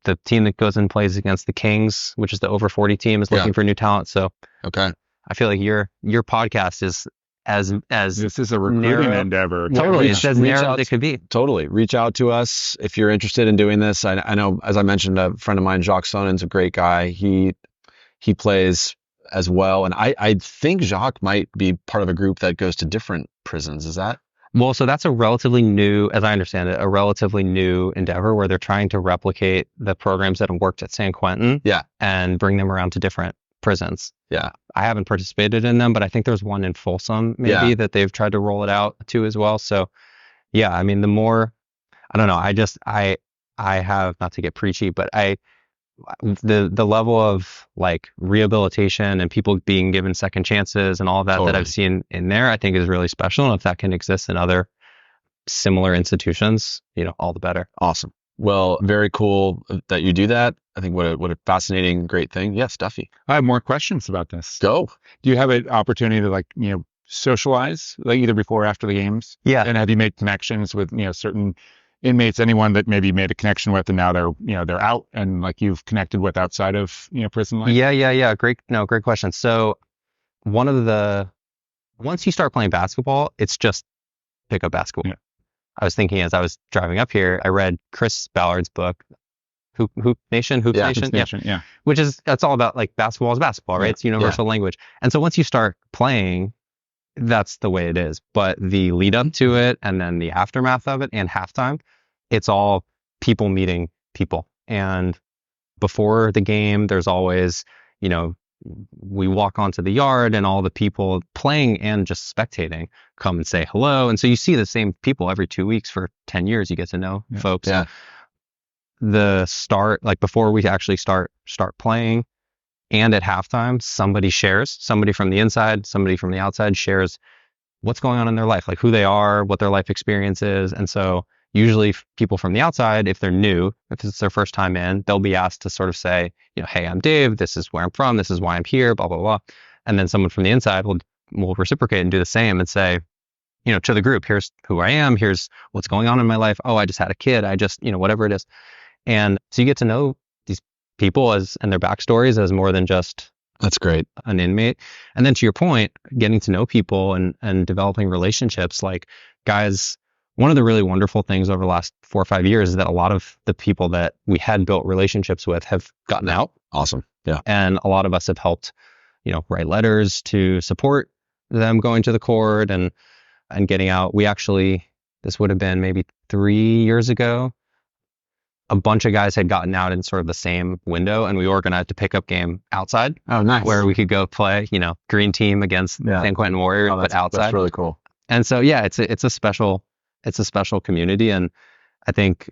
The team that goes and plays against the Kings, which is the over 40 team, is looking for new talent. So okay, I feel like your podcast is as This is a recruiting narrow- endeavor. totally. reach- It's as reach narrow out as it could be. Totally. Reach out to us if you're interested in doing this. I know, as I mentioned, a friend of mine, Jacques Sonen's a great guy. He plays as well. And I think Jacques might be part of a group that goes to different prisons. Is that? Well, so that's a relatively new, as I understand it, a relatively new endeavor where they're trying to replicate the programs that have worked at San Quentin. Yeah. And bring them around to different prisons. Yeah. I haven't participated in them, but I think there's one in Folsom maybe that they've tried to roll it out to as well. So yeah, I mean, the more, I don't know, I have, not to get preachy, but the level of like rehabilitation and people being given second chances and all of that that I've seen in there, I think is really special. And if that can exist in other similar institutions, all the better. Awesome. Well, very cool that you do that. I think what a fascinating, great thing. Yes, Duffy. I have more questions about this. Go. Do you have an opportunity to socialize, like either before or after the games? Yeah. And have you made connections with, certain inmates, anyone that maybe made a connection with and now they're out and like you've connected with outside of, prison life? Yeah. Great question. So once you start playing basketball, it's just pick up basketball. Yeah. I was thinking as I was driving up here, I read Chris Ballard's book, Hoop Nation. Yeah. Which that's all about like basketball is basketball, right? Yeah. It's universal language. And so once you start playing, that's the way it is. But the lead up to it and then the aftermath of it and halftime, it's all people meeting people. And before the game, there's always, we walk onto the yard and all the people playing and just spectating come and say hello. And so you see the same people every 2 weeks for 10 years. You get to know folks. Yeah. The start, like before we actually start playing and at halftime, somebody from the inside, somebody from the outside shares what's going on in their life, like who they are, what their life experience is. And so usually people from the outside, if they're new, if it's their first time in, they'll be asked to sort of say, hey, I'm Dave, this is where I'm from, this is why I'm here, blah, blah, blah. And then someone from the inside will reciprocate and do the same and say, to the group, here's who I am, here's what's going on in my life. Oh, I just had a kid. I just, whatever it is. And so you get to know these people and their backstories as more than just That's great. an inmate. And then to your point, getting to know people and developing relationships, like guys, one of the really wonderful things over the last 4 or 5 years is that a lot of the people that we had built relationships with have gotten out. Awesome. Yeah. And a lot of us have helped, write letters to support them going to the court and getting out. We actually, this would have been maybe 3 years ago, a bunch of guys had gotten out in sort of the same window, and we organized a pickup game outside. Oh, nice. Where we could go play, green team against San Quentin Warriors, but outside. That's really cool. And so, yeah, it's a special community. And I think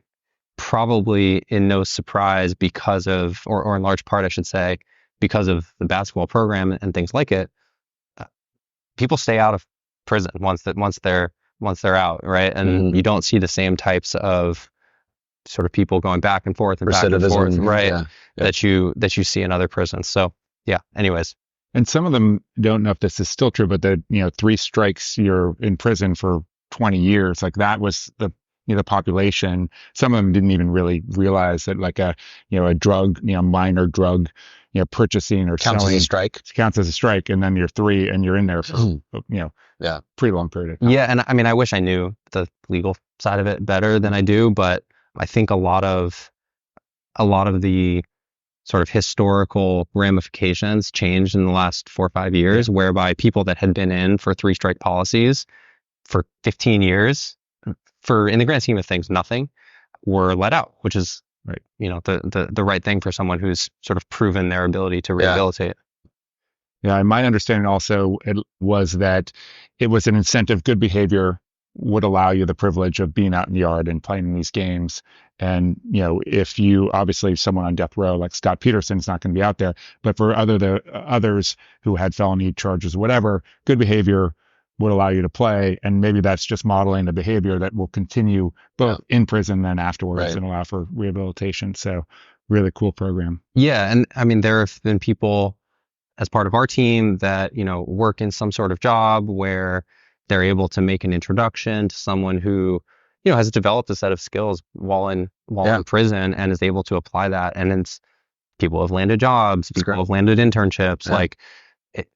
probably in no surprise because of, or in large part, I should say, because of the basketball program and things like it, people stay out of prison once they're out, right? And you don't see the same types of sort of people going back and forth and back and forth, right? Yeah. That you see in other prisons. So yeah, anyways. And some of them don't know if this is still true, but 3 strikes, you're in prison for 20 years. Like that was the population. Some of them didn't even really realize that like a drug, minor drug, purchasing or counts selling as a strike. Counts as a strike. And then you're 3 and you're in there for, pretty long period of time. Yeah. And I mean, I wish I knew the legal side of it better than I do, but I think a lot of the sort of historical ramifications changed in the last 4 or 5 years, whereby people that had been in for 3 strike policies for 15 years, for in the grand scheme of things, nothing, were let out, which is right. The right thing for someone who's sort of proven their ability to rehabilitate. Yeah, and my understanding also was that it was an incentive. Good behavior would allow you the privilege of being out in the yard and playing in these games. And, if you, obviously someone on death row like Scott Peterson's not going to be out there, but for others who had felony charges, whatever, good behavior would allow you to play. And maybe that's just modeling the behavior that will continue both in prison and afterwards and allow for rehabilitation. So really cool program. Yeah. And I mean, there have been people as part of our team that, work in some sort of job where they're able to make an introduction to someone who, has developed a set of skills while in prison and is able to apply that. And it's people have landed jobs, people have landed internships. Like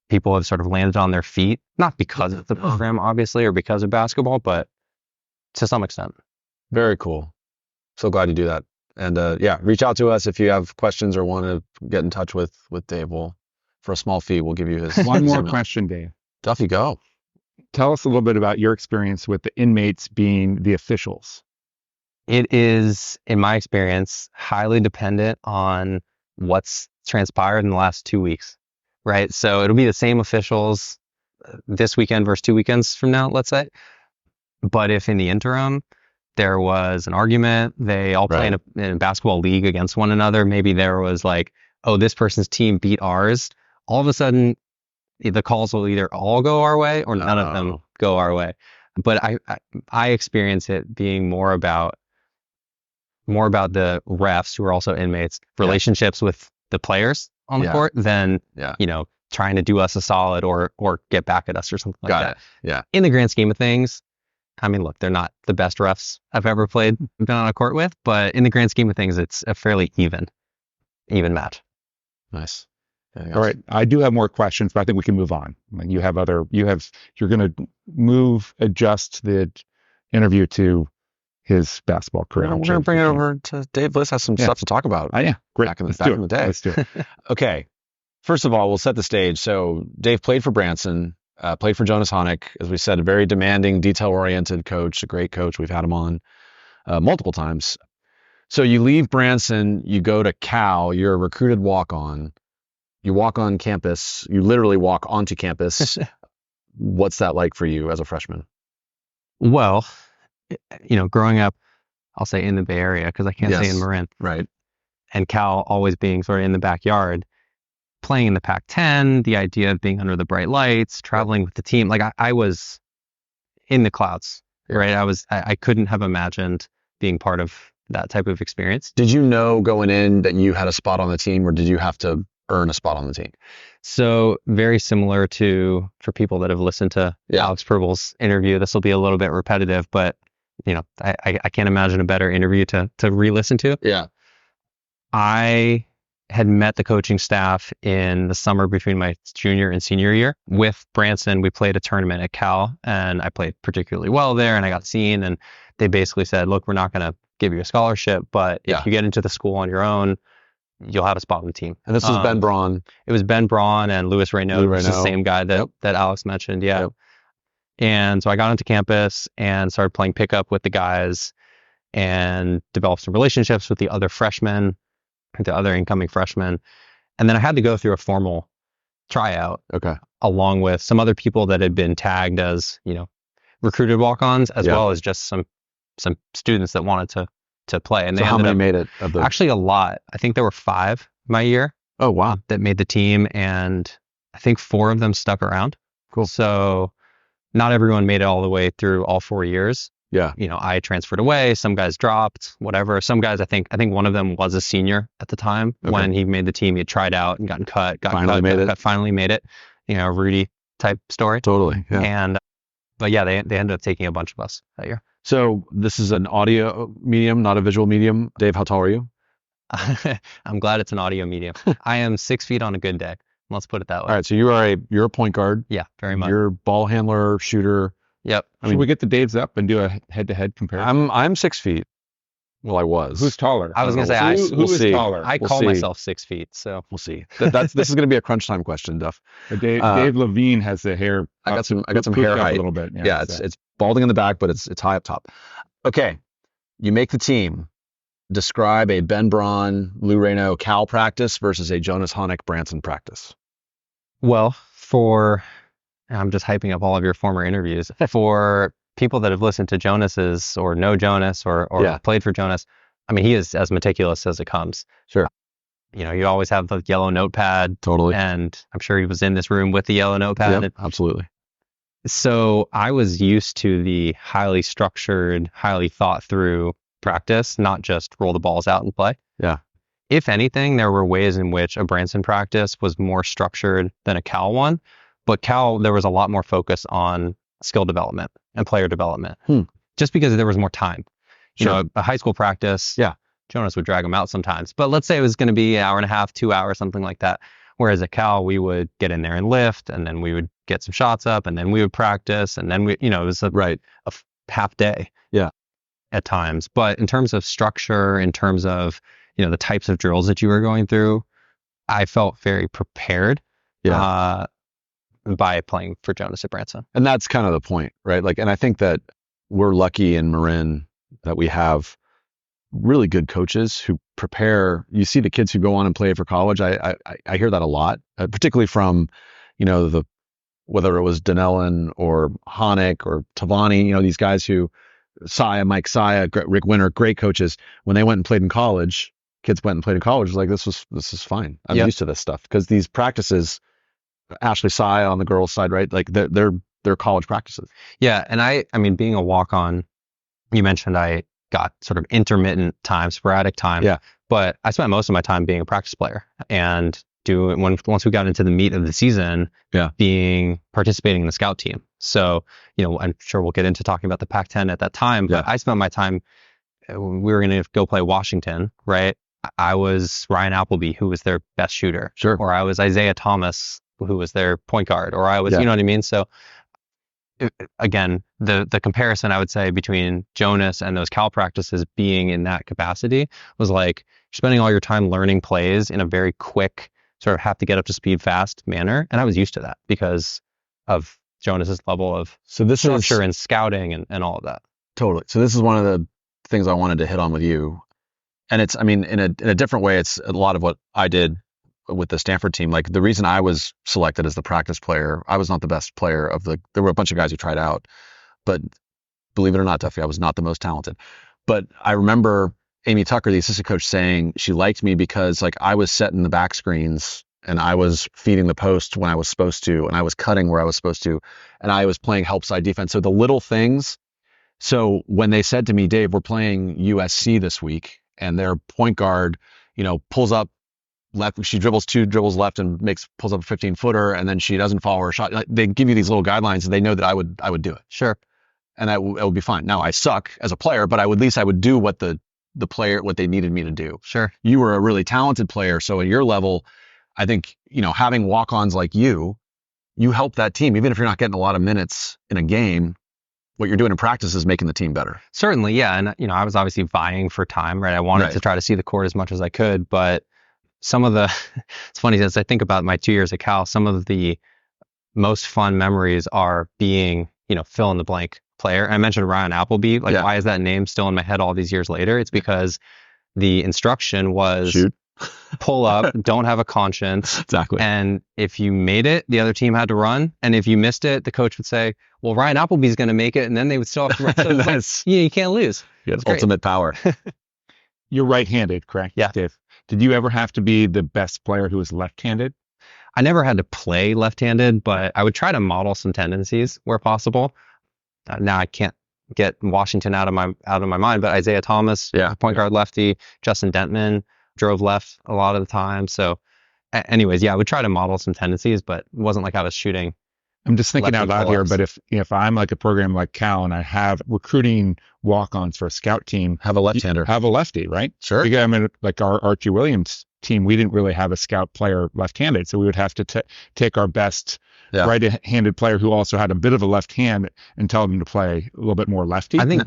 people have sort of landed on their feet, not because of the program, obviously, or because of basketball, but to some extent. Very cool. So glad you do that. And reach out to us if you have questions or want to get in touch with Dave. For a small fee, we'll give you his. One more question, Dave. Duffy, go. Tell us a little bit about your experience with the inmates being the officials. It is, in my experience, highly dependent on what's transpired in the last 2 weeks, right? So it'll be the same officials this weekend versus 2 weekends from now, let's say. But if in the interim there was an argument, they all play in a basketball league against one another, maybe there was like, oh, this person's team beat ours, all of a sudden the calls will either all go our way or none of them go our way. But I experience it being more about the refs, who are also inmates, relationships with the players on the court than trying to do us a solid or get back at us or something like that. Yeah. In the grand scheme of things, I mean, look, they're not the best refs I've ever been on a court with, but in the grand scheme of things, it's a fairly even match. Nice. All right. I do have more questions, but I think we can move on. Like you're going to adjust the interview to his basketball career. We're going to bring it over to Dave Liss. Has some stuff to talk about. Yeah. Great. Back in the day. Let's do it. Okay. First of all, we'll set the stage. So Dave played for Branson, played for Jonas Honeck. As we said, a very demanding, detail-oriented coach, a great coach. We've had him on multiple times. So you leave Branson, you go to Cal, you're a recruited walk-on. You walk on campus, you literally walk onto campus. What's that like for you as a freshman? Well, growing up, I'll say in the Bay Area because I can't say in Marin. Right. And Cal always being sort of in the backyard, playing in the Pac-10, the idea of being under the bright lights, traveling with the team. Like I was in the clouds, right? I couldn't have imagined being part of that type of experience. Did you know going in that you had a spot on the team, or did you have to earn a spot on the team? So very similar for people that have listened to Alex Purble's interview, this will be a little bit repetitive, but I can't imagine a better interview to re-listen to. Yeah. I had met the coaching staff in the summer between my junior and senior year. With Branson, we played a tournament at Cal, and I played particularly well there, and I got seen, and they basically said, look, we're not going to give you a scholarship, but if you get into the school on your own, you'll have a spot on the team. And this was Ben Braun. It was Ben Braun and Louis Reynaud, which is the same guy that Alex mentioned. Yeah. Yep. And so I got onto campus and started playing pickup with the guys and developed some relationships with the other freshmen, the other incoming freshmen. And then I had to go through a formal tryout. Okay. Along with some other people that had been tagged as, recruited walk-ons, as well as just some students that wanted to play. And so how many made it? Actually a lot. I think there were 5 my year. Oh, wow. That made the team, and I think 4 of them stuck around. Cool. So not everyone made it all the way through all 4 years. Yeah. I transferred away, some guys dropped, whatever. Some guys, I think one of them was a senior at the time when he made the team. He had tried out and gotten cut, finally made it. Rudy type story. Totally. Yeah. But yeah, they ended up taking a bunch of us that year. So this is an audio medium, not a visual medium. Dave, how tall are you? I'm glad it's an audio medium. I am 6 feet on a good day. Let's put it that way. All right. So you're a point guard. Yeah, very much. You're a ball handler, shooter. Yep. Should we get the Daves up and do a head-to-head comparison? I'm 6 feet. Well, I was. Who's taller? I was going to say, who is taller? I call myself 6 feet, so we'll see. This is going to be a crunch time question, Duff. Dave Levine has the hair. I got some hair height a little bit. Yeah, it's balding in the back, but it's high up top. Okay, you make the team. Describe a Ben Braun, Lou Reynaud Cal practice versus a Jonas Honeck Branson practice. Well, I'm just hyping up all of your former interviews. For people that have listened to Jonas's or know Jonas or played for Jonas, I mean, he is as meticulous as it comes. Sure. You always have the yellow notepad. Totally. And I'm sure he was in this room with the yellow notepad. Yep, absolutely. So I was used to the highly structured, highly thought through practice, not just roll the balls out and play. Yeah. If anything, there were ways in which a Branson practice was more structured than a Cal one. But Cal, there was a lot more focus on skill development and player development, just because there was more time. A high school practice, Jonas would drag them out sometimes. But let's say it was going to be an hour and a half, 2 hours, something like that. Whereas at Cal, we would get in there and lift, and then we would get some shots up, and then we would practice, and then it was a half day. Yeah. At times. But in terms of structure, in terms of, the types of drills that you were going through, I felt very prepared. Yeah. By playing for Jonas at Branson. And that's kind of the point, right? Like, and I think that we're lucky in Marin that we have really good coaches who prepare. You see the kids who go on and play for college. I hear that a lot, particularly from, whether it was Danellen or Honik or Tavani, these guys who, Mike Saya, Rick Winter, great coaches. When they went and played in college, kids went and played in college, like, this is fine. I'm used to this stuff, because these practices, Ashley Saya on the girls' side, right? Like they're college practices. Yeah, and I mean, being a walk-on, you mentioned I got sort of intermittent time, sporadic time. Yeah. But I spent most of my time being a practice player, and once we got into the meat of the season, participating in the scout team. So, I'm sure we'll get into talking about the Pac-10 at that time, but I spent my time, we were going to go play Washington, right? I was Ryan Appleby, who was their best shooter. Sure. Or I was Isaiah Thomas, who was their point guard, or I was, you know what I mean? So again, the comparison I would say between Jonas and those Cal practices being in that capacity was like spending all your time learning plays in a very quick, sort of have to get up to speed fast manner. And I was used to that because of Jonas's level of structure and scouting and all of that. Totally. So this is one of the things I wanted to hit on with you. And it's, I mean, in a different way, it's a lot of what I did with the Stanford team. Like, the reason I was selected as the practice player, I was not the best player there were a bunch of guys who tried out, but believe it or not, Duffy, I was not the most talented. But I remember Amy Tucker, the assistant coach, saying she liked me because, like, I was setting the back screens and I was feeding the post when I was supposed to, and I was cutting where I was supposed to, and I was playing help side defense. So the little things. So when they said to me, Dave, we're playing USC this week, and their point guard, pulls up left, she dribbles left and pulls up a 15-footer, and then she doesn't follow her shot. Like, they give you these little guidelines, and they know that I would do it. Sure. And it would be fine. Now, I suck as a player, but at least I would do what the player, what they needed me to do. Sure. You were a really talented player, so at your level, I think, having walk-ons like you help that team. Even if you're not getting a lot of minutes in a game, what you're doing in practice is making the team better. Certainly, yeah. And, I was obviously vying for time, right? I wanted to try to see the court as much as I could, but some of it's funny, as I think about my 2 years at Cal, some of the most fun memories are being, fill in the blank player. And I mentioned Ryan Appleby. Like, why is that name still in my head all these years later? It's because the instruction was shoot, pull up, don't have a conscience. Exactly. And if you made it, the other team had to run. And if you missed it, the coach would say, well, Ryan Appleby's going to make it. And then they would still have to run. So you can't lose. Ultimate power. You're right-handed, correct? Yeah. Dave? Did you ever have to be the best player who was left-handed? I never had to play left-handed, but I would try to model some tendencies where possible. Now I can't get Washington out of my mind, but Isaiah Thomas, point guard lefty, Justin Dentman drove left a lot of the time. So anyways, I would try to model some tendencies, but it wasn't like I was shooting. I'm just thinking out loud here, but if I'm like a program like Cal and I have recruiting walk-ons for a scout team, have a left-hander, have a lefty, right? Sure. Because, I mean, like our Archie Williams team, we didn't really have a scout player left-handed, so we would have to take our best right-handed player who also had a bit of a left hand and tell them to play a little bit more lefty. I think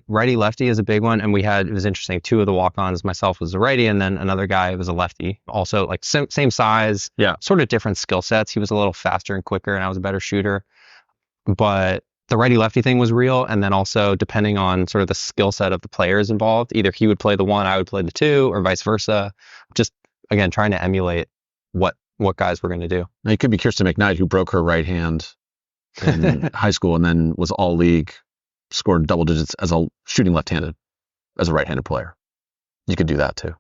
righty lefty is a big one, and it was interesting. Two of the walk-ons, myself was a righty, and then another guy was a lefty. Also, like same size, sort of different skill sets. He was a little faster and quicker, and I was a better shooter. But the righty-lefty thing was real, and then also depending on sort of the skill set of the players involved, either he would play the one, I would play the two, or vice versa. Just, again, trying to emulate what guys were going to do. Now, you could be Kirsten McKnight, who broke her right hand in high school and then was all league, scored double digits as a shooting left-handed, as a right-handed player. You could do that too.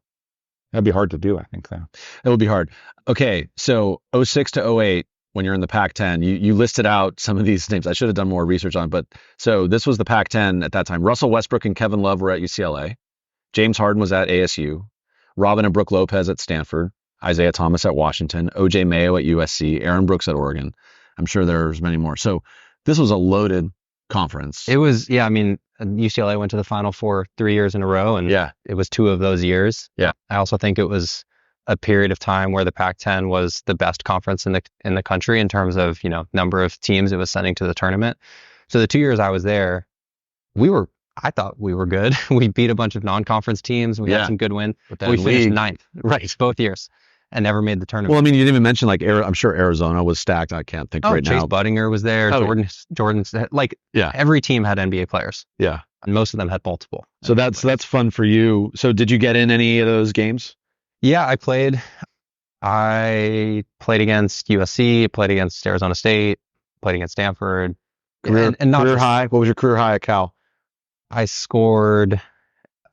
That'd be hard to do, I think, though. It would be hard. Okay, so 06 to 08, when you're in the Pac-10, you listed out some of these names. I should have done more research on, but so this was the Pac-10 at that time. Russell Westbrook and Kevin Love were at UCLA. James Harden was at ASU. Robin and Brooke Lopez at Stanford. Isaiah Thomas at Washington, OJ Mayo at USC, Aaron Brooks at Oregon. I'm sure there's many more. So this was a loaded conference. It was, I mean, UCLA went to the Final Four 3 years in a row, and it was 2 of those years. Yeah. I also think it was a period of time where the Pac-10 was the best conference in the country in terms of, number of teams it was sending to the tournament. So the 2 years I was there, I thought we were good. We beat a bunch of non-conference teams. We had some good wins. But we finished ninth, right, both years, and never made the tournament. Well, I mean, you didn't even mention I'm sure Arizona was stacked. I can't think right Chase now. Buttinger was there. Jordan, every team had NBA players. Yeah, and most of them had multiple. So that's fun for you. So did you get in any of those games? Yeah, I played. I played against USC. Played against Arizona State. Played against Stanford. Career high. What was your career high at Cal? I scored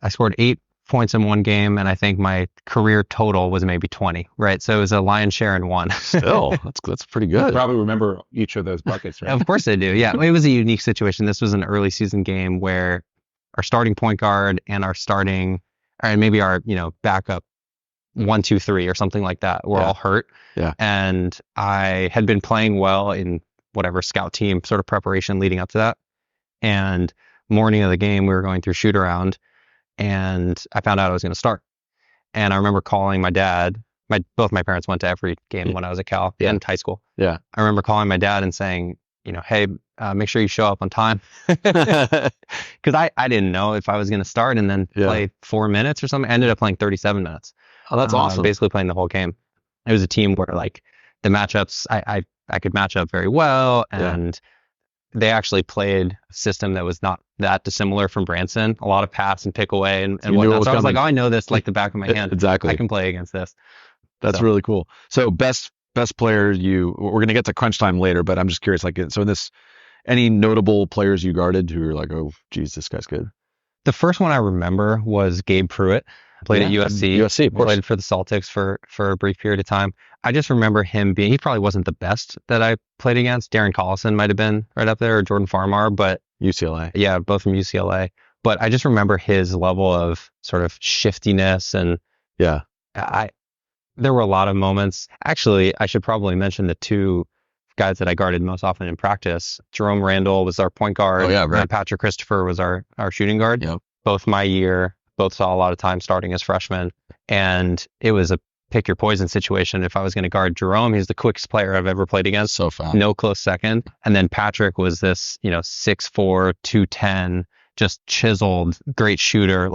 8 points in one game, and I think my career total was maybe 20. Right, so it was a lion's share in one. Still, that's pretty good. You probably remember each of those buckets, right? Of course I do. Yeah, it was a unique situation. This was an early season game where our starting point guard and our backup 1, 2, 3 or something like that were all hurt. Yeah, and I had been playing well in whatever scout team sort of preparation leading up to that, and morning of the game, we were going through shoot around, and I found out I was going to start. And I remember calling my dad. Both my parents went to every game when I was at Cal and high school. Yeah. I remember calling my dad and saying, hey, make sure you show up on time. Because I didn't know if I was going to start and then play 4 minutes or something. I ended up playing 37 minutes. Oh, that's awesome. Basically playing the whole game. It was a team where the matchups, I could match up very well, and they actually played a system that was not that dissimilar from Branson. A lot of pass and pick away and whatnot. So I was like, I know this like the back of my hand. Exactly. I can play against this. That's really cool. So best player we're going to get to crunch time later, but I'm just curious, so in this, any notable players you guarded who were like, oh, geez, this guy's good? The first one I remember was Gabe Pruitt. Played at USC. USC, of course. Played for the Celtics for a brief period of time. I just remember him he probably wasn't the best that I played against. Darren Collison might have been right up there, or Jordan Farmar, but UCLA. Yeah, both from UCLA. But I just remember his level of sort of shiftiness, and there were a lot of moments. Actually, I should probably mention the two guys that I guarded most often in practice. Jerome Randall was our point guard. Oh, yeah, right. And Patrick Christopher was our shooting guard. Yep. Both my year. Both saw a lot of time starting as freshmen, and it was a pick your poison situation. If I was going to guard Jerome, he's the quickest player I've ever played against. So fast. No close second. And then Patrick was this, 6'4", 210, just chiseled, great shooter.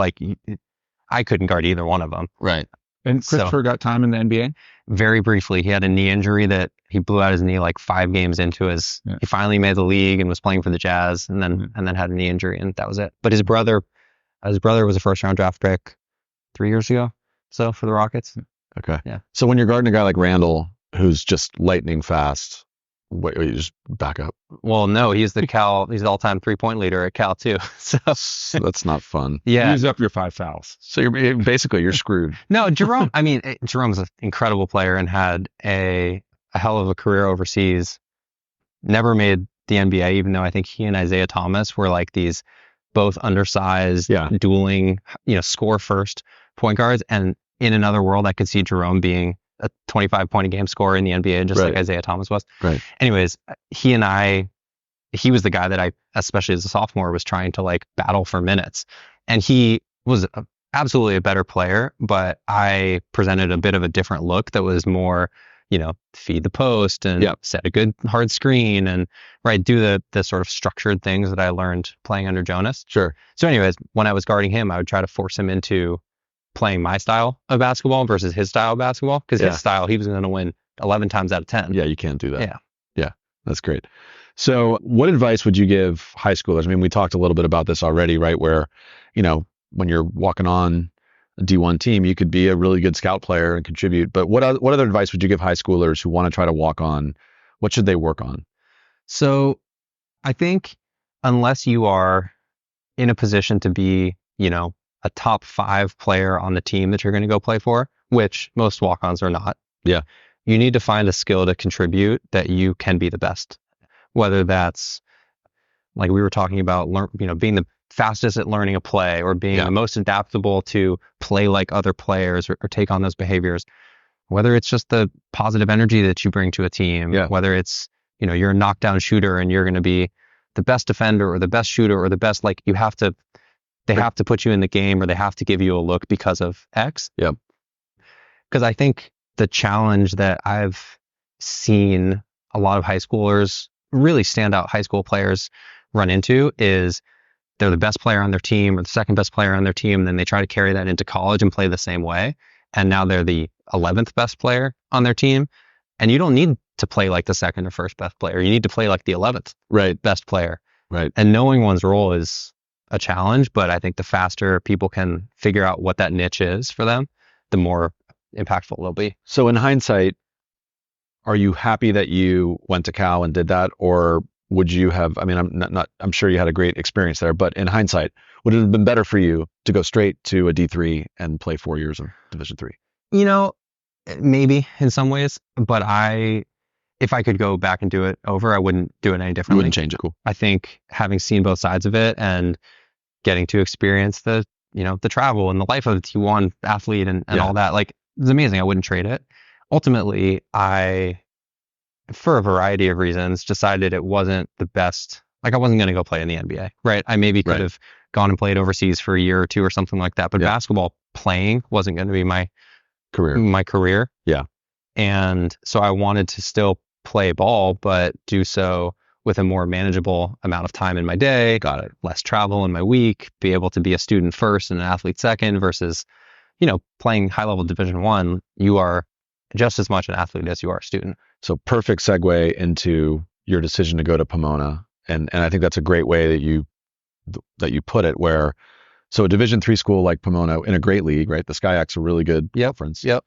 I couldn't guard either one of them. Right. And Christopher got time in the NBA? Very briefly. He had a knee injury that he blew out his knee 5 games into he finally made the league and was playing for the Jazz, and then had a knee injury, and that was it. But his brother was a first-round draft pick 3 years ago, so for the Rockets. Okay. Yeah. So when you're guarding a guy like Randall, who's just lightning fast, what, you just back up? Well, no, he's the all-time three-point leader at Cal too. So that's not fun. Yeah. Use up your 5 fouls. So you're screwed. No, Jerome. Jerome's an incredible player and had a hell of a career overseas. Never made the NBA, even though I think he and Isaiah Thomas were these both undersized, dueling, score first point guards. And in another world, I could see Jerome being a 25-point a game scorer in the NBA, just like Isaiah Thomas was. Right. Anyways, he was the guy that I, especially as a sophomore, was trying to battle for minutes. And he was absolutely a better player, but I presented a bit of a different look that was more, feed the post and set a good hard screen and do the sort of structured things that I learned playing under Jonas. Sure. So anyways, when I was guarding him, I would try to force him into playing my style of basketball versus his style of basketball, because his style, he was going to win 11 times out of 10. Yeah, you can't do that. Yeah. That's great. So what advice would you give high schoolers? I mean, we talked a little bit about this already, right? Where, when you're walking on a D1 team, you could be a really good scout player and contribute. But what other advice would you give high schoolers who want to try to walk on? What should they work on? So I think unless you are in a position to be, a top 5 player on the team that you're going to go play for, which most walk-ons are not. Yeah. You need to find a skill to contribute that you can be the best. Whether that's, like we were talking about, being the fastest at learning a play, or being the most adaptable to play like other players, or take on those behaviors. Whether it's just the positive energy that you bring to a team, whether it's, you're a knockdown shooter and you're going to be the best defender or the best shooter or the best, they have to put you in the game, or they have to give you a look because of X. Yep. Because I think the challenge that I've seen a lot of high schoolers, really standout high school players, run into is they're the best player on their team or the second best player on their team. And then they try to carry that into college and play the same way. And now they're the 11th best player on their team. And you don't need to play like the second or first best player. You need to play like the 11th best player. Right. And knowing one's role is a challenge, but I think the faster people can figure out what that niche is for them, the more impactful they'll be. So in hindsight, are you happy that you went to Cal and did that? Or would you have, I mean, I'm sure you had a great experience there, but in hindsight, would it have been better for you to go straight to a D3 and play 4 years of Division III? You know, maybe in some ways, but if I could go back and do it over, I wouldn't do it any You differently. wouldn't change it. Cool. I think having seen both sides of it and getting to experience the travel and the life of a T1 athlete and all that, like, it's amazing. I wouldn't trade it. Ultimately, I, for a variety of reasons, decided it wasn't the best. Like, I wasn't going to go play in the NBA, right? I maybe could have gone and played overseas for a year or two or something like that, but basketball playing wasn't going to be my career. Yeah. And so I wanted to still play ball, but do so with a more manageable amount of time in my day. Got it. Less travel in my week, be able to be a student first and an athlete second versus, playing high level Division I, you are just as much an athlete as you are a student. So perfect segue into your decision to go to Pomona. And I think that's a great way that you put it, where, so a Division III school like Pomona in a great league, right? The Skyac's a really good reference. Yep.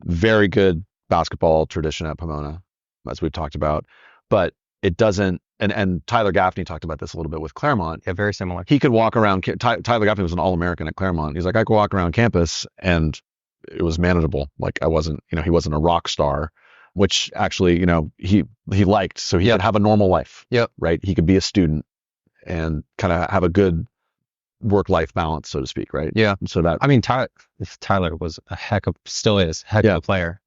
Very good basketball tradition at Pomona, as we've talked about, but it doesn't, and Tyler Gaffney talked about this a little bit with Claremont. Yeah, very similar. He could walk around, Tyler Gaffney was an All-American at Claremont. He's like, I could walk around campus and it was manageable. Like, I wasn't, he wasn't a rock star, which actually, he liked, so he could have a normal life. Yep. Right. He could be a student and kind of have a good work-life balance, so to speak. Right. Yeah. So that, I mean, Tyler was still is a heck of a player.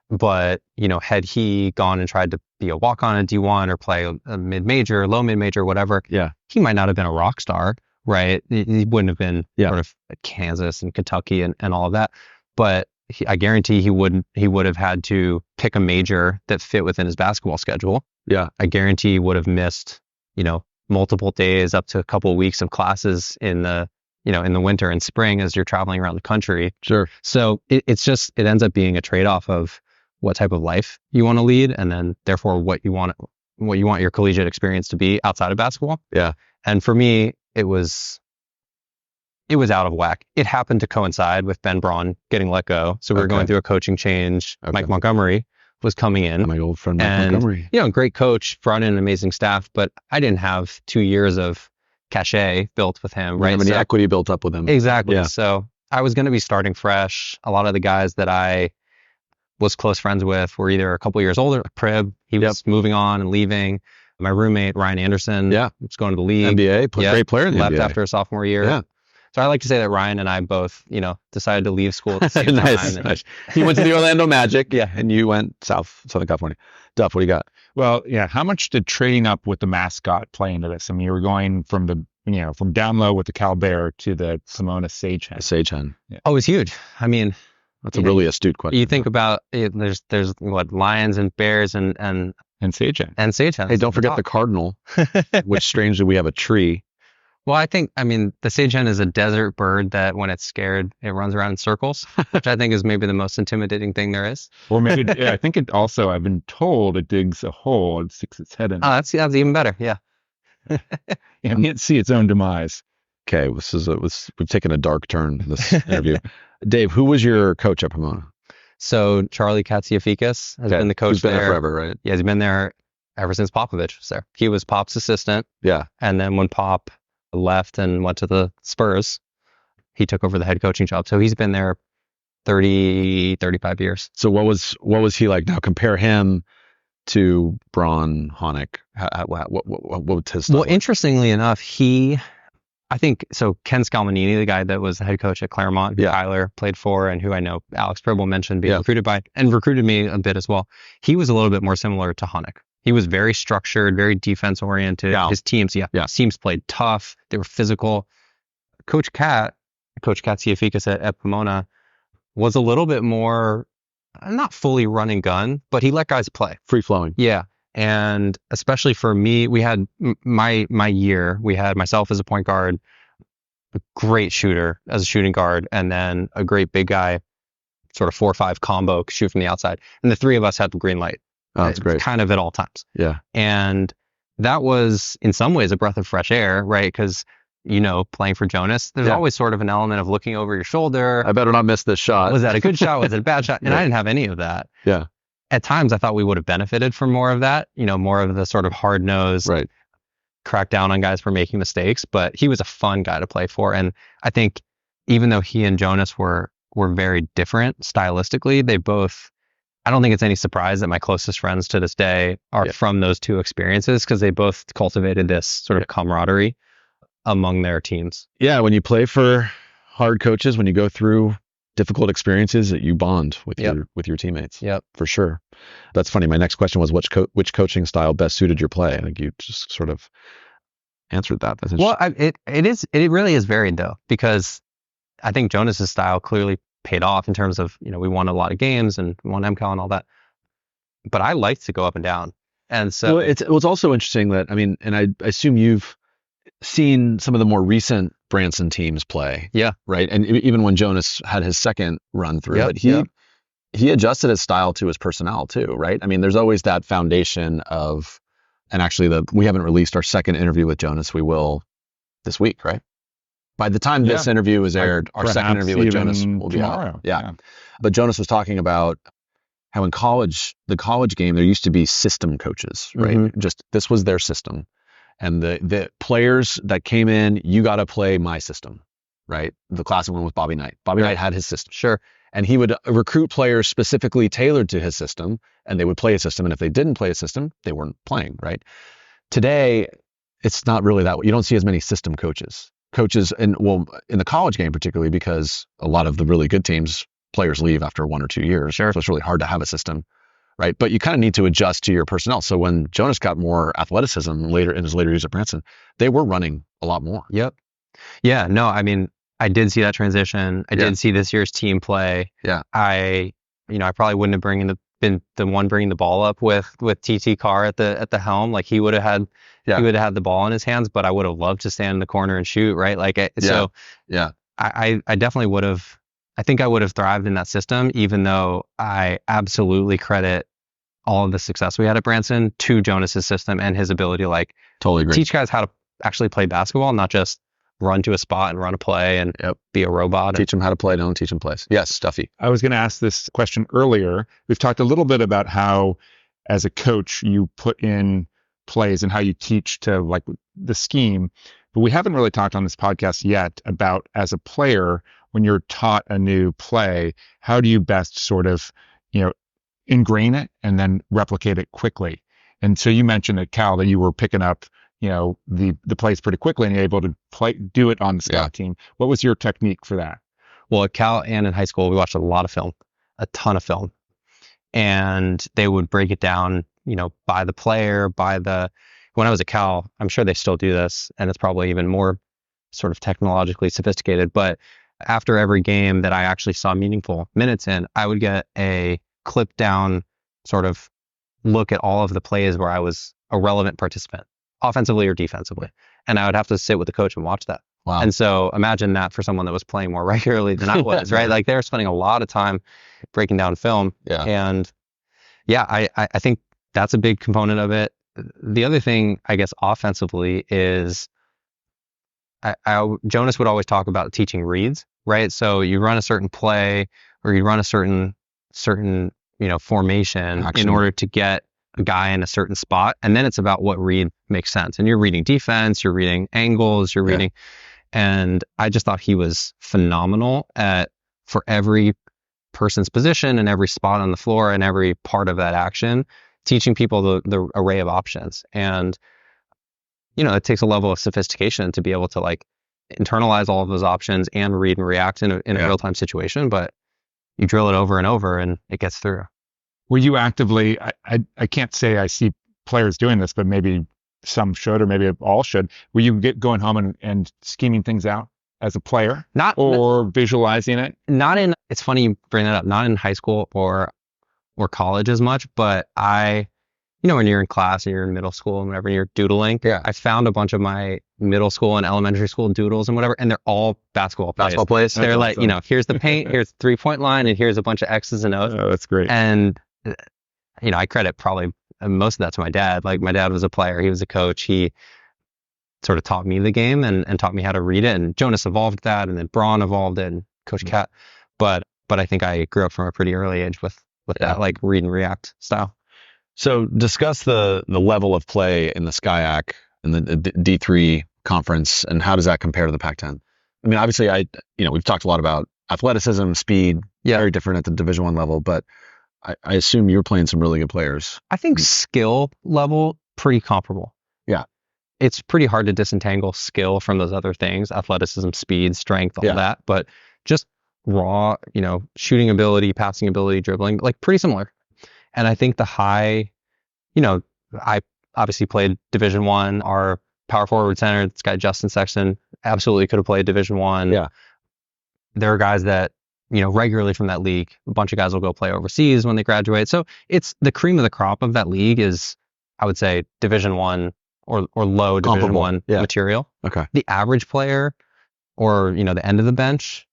But, had he gone and tried to be a walk-on at D1 or play a mid-major, low mid-major, whatever, he might not have been a rock star, right? He wouldn't have been sort of at Kansas and Kentucky and all of that. But I guarantee he would have had to pick a major that fit within his basketball schedule. Yeah. I guarantee he would have missed, multiple days up to a couple of weeks of classes in the winter and spring as you're traveling around the country. Sure. So it ends up being a trade-off of what type of life you want to lead, and then therefore what you want your collegiate experience to be outside of basketball. Yeah. And for me, it was out of whack. It happened to coincide with Ben Braun getting let go. So we were going through a coaching change. Okay. Mike Montgomery was coming in. My old friend Mike Montgomery. Great coach, brought in an amazing staff, but I didn't have 2 years of cachet built with him. Right. Any equity built up with him. Exactly. Yeah. So I was going to be starting fresh. A lot of the guys that I was close friends with were either a couple years older, like Prib, he was moving on and leaving. My roommate, Ryan Anderson, was going to the league. NBA, great player in the left NBA. after a sophomore year. Yeah. So I like to say that Ryan and I both, decided to leave school at the same time. Nice. He went to the Orlando Magic, and you went Southern California. Duff, what do you got? Well, how much did trading up with the mascot play into this? I mean, you were going from from down low with the Cal Bear to the Pomona Sagehens. Sagehens. Yeah. Oh, it was huge. I mean, that's a really astute question. You think about it, there's what, lions and bears and Sagehens. Hey, don't forget the cardinal, which strangely we have a tree. Well, I mean, the Sagehens is a desert bird that when it's scared, it runs around in circles, which I think is maybe the most intimidating thing there is. Or maybe, I think it also, I've been told it digs a hole and sticks its head in. Oh, that's even better. Yeah. It can't see its own demise. Okay, we've taken a dark turn in this interview. Dave, who was your coach at Pomona? So Charlie Katsiafikis has been the coach. He's been there forever, right? Yeah, he's been there ever since Popovich was there. He was Pop's assistant. Yeah. And then when Pop left and went to the Spurs, he took over the head coaching job. So he's been there 35 years. So what was he like? Now compare him to Braun, Honeck. What was his style? Well, interestingly enough, I think Ken Scalmanini, the guy that was the head coach at Claremont, who Tyler played for, and who I know Alex Pribble mentioned being recruited by, and recruited me a bit as well. He was a little bit more similar to Honeck. He was very structured, very defense oriented. Yeah. His teams, his teams played tough. They were physical. Coach Katsiafikis at Pomona was a little bit more, not fully run and gun, but he let guys play. Free flowing. Yeah. And especially for me, we had my year, we had myself as a point guard, a great shooter as a shooting guard, and then a great big guy, sort of 4-5 combo, shoot from the outside. And the three of us had the green light. Oh, that's great. Kind of at all times. Yeah. And that was in some ways a breath of fresh air, right? Because, playing for Jonas, there's always sort of an element of looking over your shoulder. I better not miss this shot. Was that a good shot? Was it a bad shot? And I didn't have any of that. Yeah. At times I thought we would have benefited from more of that, more of the sort of hard nosed, right, crack down on guys for making mistakes. But he was a fun guy to play for. And I think even though he and Jonas were very different stylistically, I don't think it's any surprise that my closest friends to this day are from those two experiences, because they both cultivated this sort of camaraderie among their teams. Yeah, when you play for hard coaches, when you go through difficult experiences, that you bond with your teammates. Yep, for sure. That's funny. My next question was which coaching style best suited your play. I think you just sort of answered that. That's interesting. Well, it really is varied though, because I think Jonas's style clearly paid off in terms of, we won a lot of games and won MCAL and all that. But I like to go up and down. And so it was also interesting that, and I assume you've seen some of the more recent Branson teams play. Yeah. Right. And even when Jonas had his second run through it, he adjusted his style to his personnel too, right? There's always that foundation of, and actually we haven't released our second interview with Jonas. We will this week, right? By the time this interview is aired, our second interview with Jonas will be out. Yeah. But Jonas was talking about how in the college game, there used to be system coaches, right? Mm-hmm. Just this was their system. And the players that came in, you got to play my system, right? The classic one with Bobby Knight. Bobby Knight had his system. Sure. And he would recruit players specifically tailored to his system, and they would play a system. And if they didn't play a system, they weren't playing, right? Today, it's not really that way. You don't see as many system coaches. In the college game particularly, because a lot of the really good teams, players leave after 1 or 2 years. Sure. So it's really hard to have a system, right? But you kind of need to adjust to your personnel. So when Jonas got more athleticism later in his later years at Branson, they were running a lot more. Yep. Yeah. No, I did see that transition. I did see this year's team play. Yeah. I probably wouldn't have been the one bringing the ball up with TT Carr at the helm. Like he would have had the ball in his hands, but I would have loved to stand in the corner and shoot, right? So I definitely would have. I think I would have thrived in that system, even though I absolutely credit all of the success we had at Branson to Jonas's system and his ability to totally agree. Teach guys how to actually play basketball, not just run to a spot and run a play and be a robot. Teach them how to play, don't teach them plays. Yes, Duffy. I was going to ask this question earlier. We've talked a little bit about how, as a coach, you put in plays and how you teach to the scheme, but we haven't really talked on this podcast yet about, as a player, when you're taught a new play, how do you best sort of, ingrain it and then replicate it quickly? And so you mentioned at Cal that you were picking up the plays pretty quickly and you're able to do it on the scout team. What was your technique for that? Well, at Cal and in high school, we watched a lot of film, a ton of film, and they would break it down, by the player, when I was at Cal, I'm sure they still do this, and it's probably even more sort of technologically sophisticated, but after every game that I actually saw meaningful minutes in, I would get a clip down sort of look at all of the plays where I was a relevant participant, offensively or defensively. And I would have to sit with the coach and watch that. Wow. And so imagine that for someone that was playing more regularly than I was, right? They were spending a lot of time breaking down film. Yeah. And I think that's a big component of it. The other thing, I guess, offensively is Jonas would always talk about teaching reads, right? So you run a certain play or you run a certain formation in order to get a guy in a certain spot. And then it's about what read makes sense. And you're reading defense, you're reading angles, you're reading. And I just thought he was phenomenal for every person's position and every spot on the floor and every part of that action, teaching people the array of options. And, it takes a level of sophistication to be able to internalize all of those options and read and react in a real-time situation. But you drill it over and over and it gets through. Were you actively, I can't say I see players doing this, but maybe some should, or maybe all should. Were you going home and scheming things out as a player Not or visualizing it? not in. It's funny you bring that up. Not in high school or college as much, but when you're in class and you're in middle school and whenever you're doodling, I found a bunch of my middle school and elementary school doodles and whatever, and they're all basketball plays. They're That's like, awesome. Here's the paint, here's the 3-point line, and here's a bunch of X's and O's. Oh, that's great. And, I credit probably most of that to my dad. Like, my dad was a player. He was a coach. He sort of taught me the game and taught me how to read it. And Jonas evolved that, and then Braun evolved it, and Coach Cat. But I think I grew up from a pretty early age with that, like, read and react style. So discuss the level of play in the SCIAC and the D3 conference, and how does that compare to the Pac-10? I mean, obviously, we've talked a lot about athleticism, speed, very different at the Division I level, but I assume you're playing some really good players. I think skill level, pretty comparable. Yeah. It's pretty hard to disentangle skill from those other things, athleticism, speed, strength, all that, but just raw, shooting ability, passing ability, dribbling, like pretty similar. And I think the high, I obviously played Division I. Our power forward center, this guy Justin Sexton, absolutely could have played Division I. Yeah. There are guys that, regularly from that league. A bunch of guys will go play overseas when they graduate. So it's the cream of the crop of that league is, I would say, Division I or low Division I material. Okay. The average player or, the end of the bench,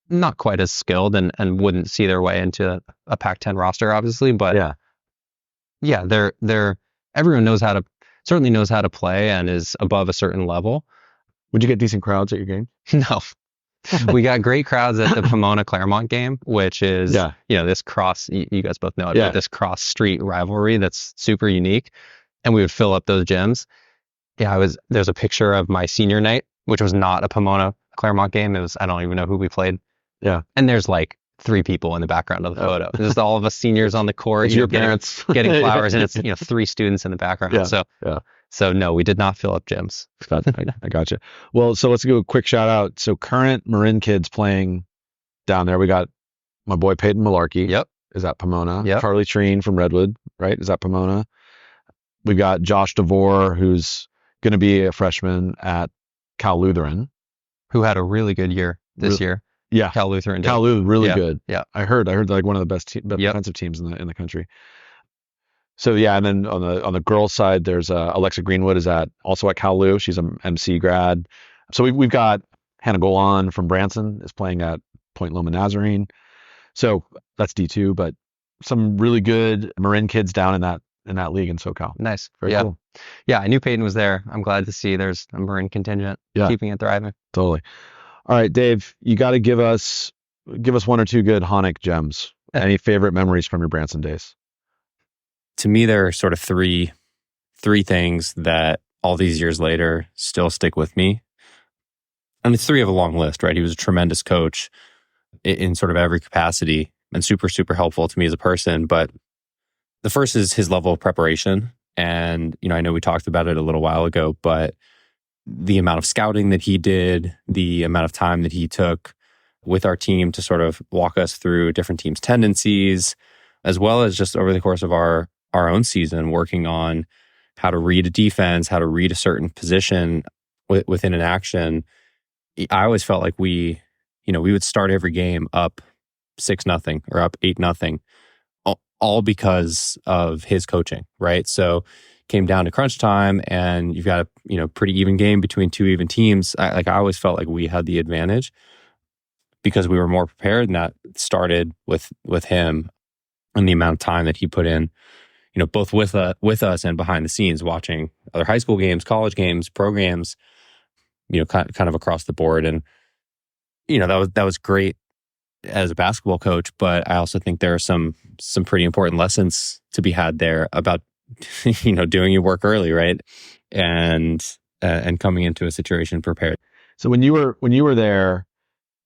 not quite as skilled and wouldn't see their way into a Pac-10 roster, obviously, but they're everyone certainly knows how to play and is above a certain level. Would you get decent crowds at your game? No. We got great crowds at the Pomona Claremont game, which is, this cross, you guys both know it, but this cross street rivalry that's super unique. And we would fill up those gyms. There's a picture of my senior night, which was not a Pomona Claremont game. It was, I don't even know who we played. Yeah. And there's like 3 people in the background of the photo. Just all of us seniors on the court. It's your parents. Getting flowers, and it's 3 students in the background. Yeah. So no, we did not fill up gyms. I gotcha. Well, so let's do a quick shout out. So current Marin kids playing down there. We got my boy Peyton Malarkey. Yep. Is that Pomona? Yep. Charlie Treen from Redwood, right? Is that Pomona? We've got Josh DeVore, who's going to be a freshman at Cal Lutheran, who had a really good year this year. Yeah, Cal Lutheran. Cal Lutheran, really good. Yeah, I heard like one of the best defensive teams in the country. So yeah, and then on the girls' side, there's Alexa Greenwood is also at Cal Lu. She's an MC grad. So we've got Hannah Golan from Branson is playing at Point Loma Nazarene. So that's D2, but some really good Marin kids down in that league in SoCal. Nice. Very cool. Yeah, I knew Peyton was there. I'm glad to see there's a Marin contingent keeping it thriving. Totally. All right, Dave, you got to give us 1 or 2 good Honic gems. Any favorite memories from your Branson days? To me, there are sort of three things that all these years later still stick with me. And it's 3 of a long list, right? He was a tremendous coach in sort of every capacity and super, super helpful to me as a person. But the first is his level of preparation. And, I know we talked about it a little while ago, but the amount of scouting that he did, the amount of time that he took with our team to sort of walk us through different teams' tendencies, as well as just over the course of our own season, working on how to read a defense, how to read a certain position within an action. I always felt like we would start every game up 6-0 or up 8-0, all because of his coaching, right? So came down to crunch time and you've got a pretty even game between 2 even teams. I always felt like we had the advantage because we were more prepared, and that started with him and the amount of time that he put in, both with us and behind the scenes, watching other high school games, college games, programs, kind of across the board. And that was great as a basketball coach, but I also think there are some pretty important lessons to be had there about doing your work early, right? And coming into a situation prepared. So when you were there,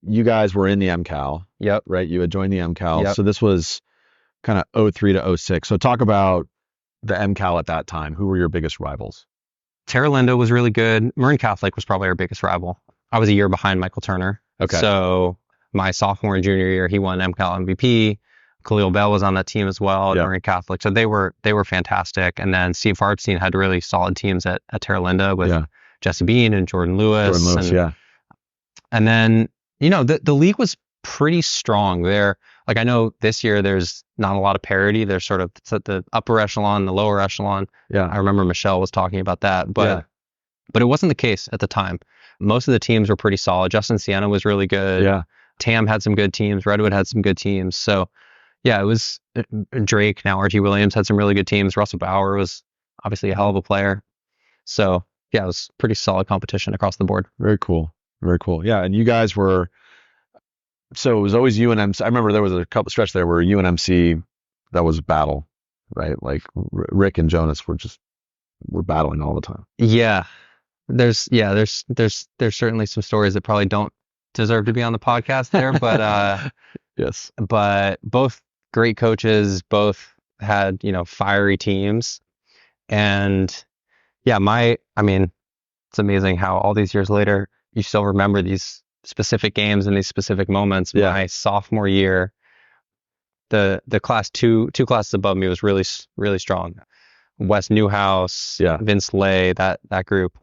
you guys were in the MCAL. Yep. Right? You had joined the MCAL. Yep. So this was kind of 03 to 06. So talk about the MCAL at that time. Who were your biggest rivals? Terra Linda was really good. Marin Catholic was probably our biggest rival. I was a year behind Michael Turner. Okay. So my sophomore and junior year, he won MCAL MVP. Khalil Bell was on that team as well at Marin Catholic. So they were fantastic. And then Steve Harpstein had really solid teams at Terra Linda with Jesse Bean and Jordan Lewis. And then, the league was pretty strong there. Like I know this year there's not a lot of parity. There's sort of it's at the upper echelon, the lower echelon. Yeah. I remember Michelle was talking about that, but it wasn't the case at the time. Most of the teams were pretty solid. Justin Siena was really good. Yeah. Tam had some good teams. Redwood had some good teams. So yeah, it was Drake, now RG Williams had some really good teams. Russell Bauer was obviously a hell of a player. So yeah, it was pretty solid competition across the board. Very cool. Very cool. Yeah. And you guys were, so it was always UNMC. I remember there was a couple stretch there where UNMC, that was battle, right? Like Rick and Jonas were battling all the time. Yeah. There's certainly some stories that probably don't deserve to be on the podcast there, but yes. But both great coaches, both had, fiery teams. And yeah, it's amazing how all these years later you still remember these specific games and these specific moments. Yeah. My sophomore year, the class two classes above me was really, really strong. Wes Newhouse, Vince Lay, that group.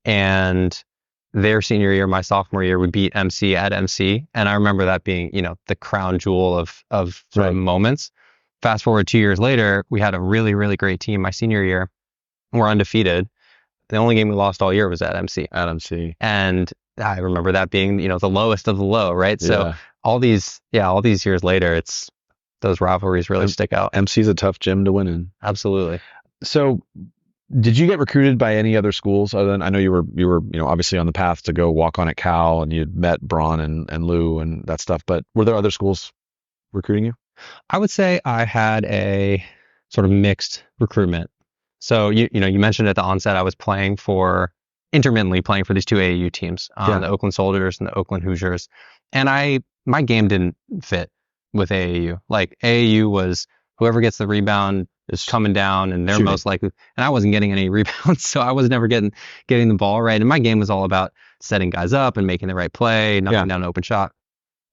And their senior year, my sophomore year, would beat MC at MC. And I remember that being, the crown jewel of sort of moments. Fast forward 2 years later, we had a really, really great team. My senior year, we're undefeated. The only game we lost all year was at MC. And I remember that being, the lowest of the low, right? Yeah. So all these years later, it's those rivalries really stick out. MC's a tough gym to win in. Absolutely. So did you get recruited by any other schools other than, I know you were, obviously on the path to go walk on at Cal and you'd met Braun and Lou and that stuff, but were there other schools recruiting you? I would say I had a sort of mixed recruitment. So, you mentioned at the onset, I was intermittently playing for these two AAU teams, the Oakland Soldiers and the Oakland Hoosiers. And my game didn't fit with AAU. Like AAU was whoever gets the rebound is coming down and they're most likely, and I wasn't getting any rebounds. So I was never getting the ball right. And my game was all about setting guys up and making the right play, knocking down an open shot.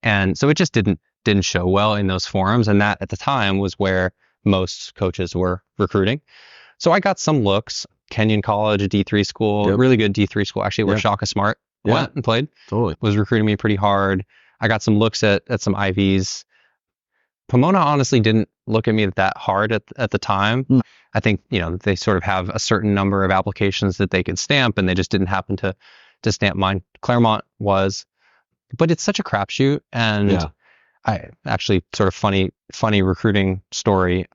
And so it just didn't show well in those forums. And that at the time was where most coaches were recruiting. So I got some looks. Kenyon College, a D3 school, really good D3 school, actually, where Shaka Smart went and played. Totally. Was recruiting me pretty hard. I got some looks at some IVs. Pomona honestly didn't look at me that hard at the time. I think, they sort of have a certain number of applications that they could stamp, and they just didn't happen to stamp mine. Claremont was, but it's such a crapshoot. And I actually, sort of funny recruiting story.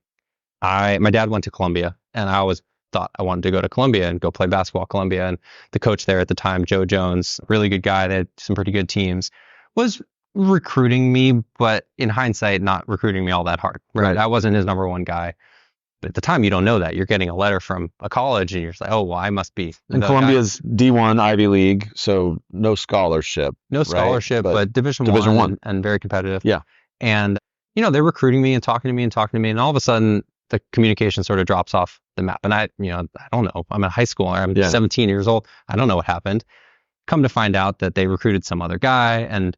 My dad went to Columbia, and I always thought I wanted to go to Columbia and go play basketball at Columbia. And the coach there at the time, Joe Jones, really good guy, they had some pretty good teams, was recruiting me, but in hindsight, not recruiting me all that hard. Right. I wasn't his number one guy. But at the time, you don't know that. You're getting a letter from a college, and you're just like, oh, well, I must be. And Columbia's D1 Ivy League, so no scholarship. No scholarship, right? but Division One and very competitive. Yeah. And, they're recruiting me and talking to me, and all of a sudden, the communication sort of drops off the map. And I don't know. I'm in high school. I'm 17 years old. I don't know what happened. Come to find out that they recruited some other guy. And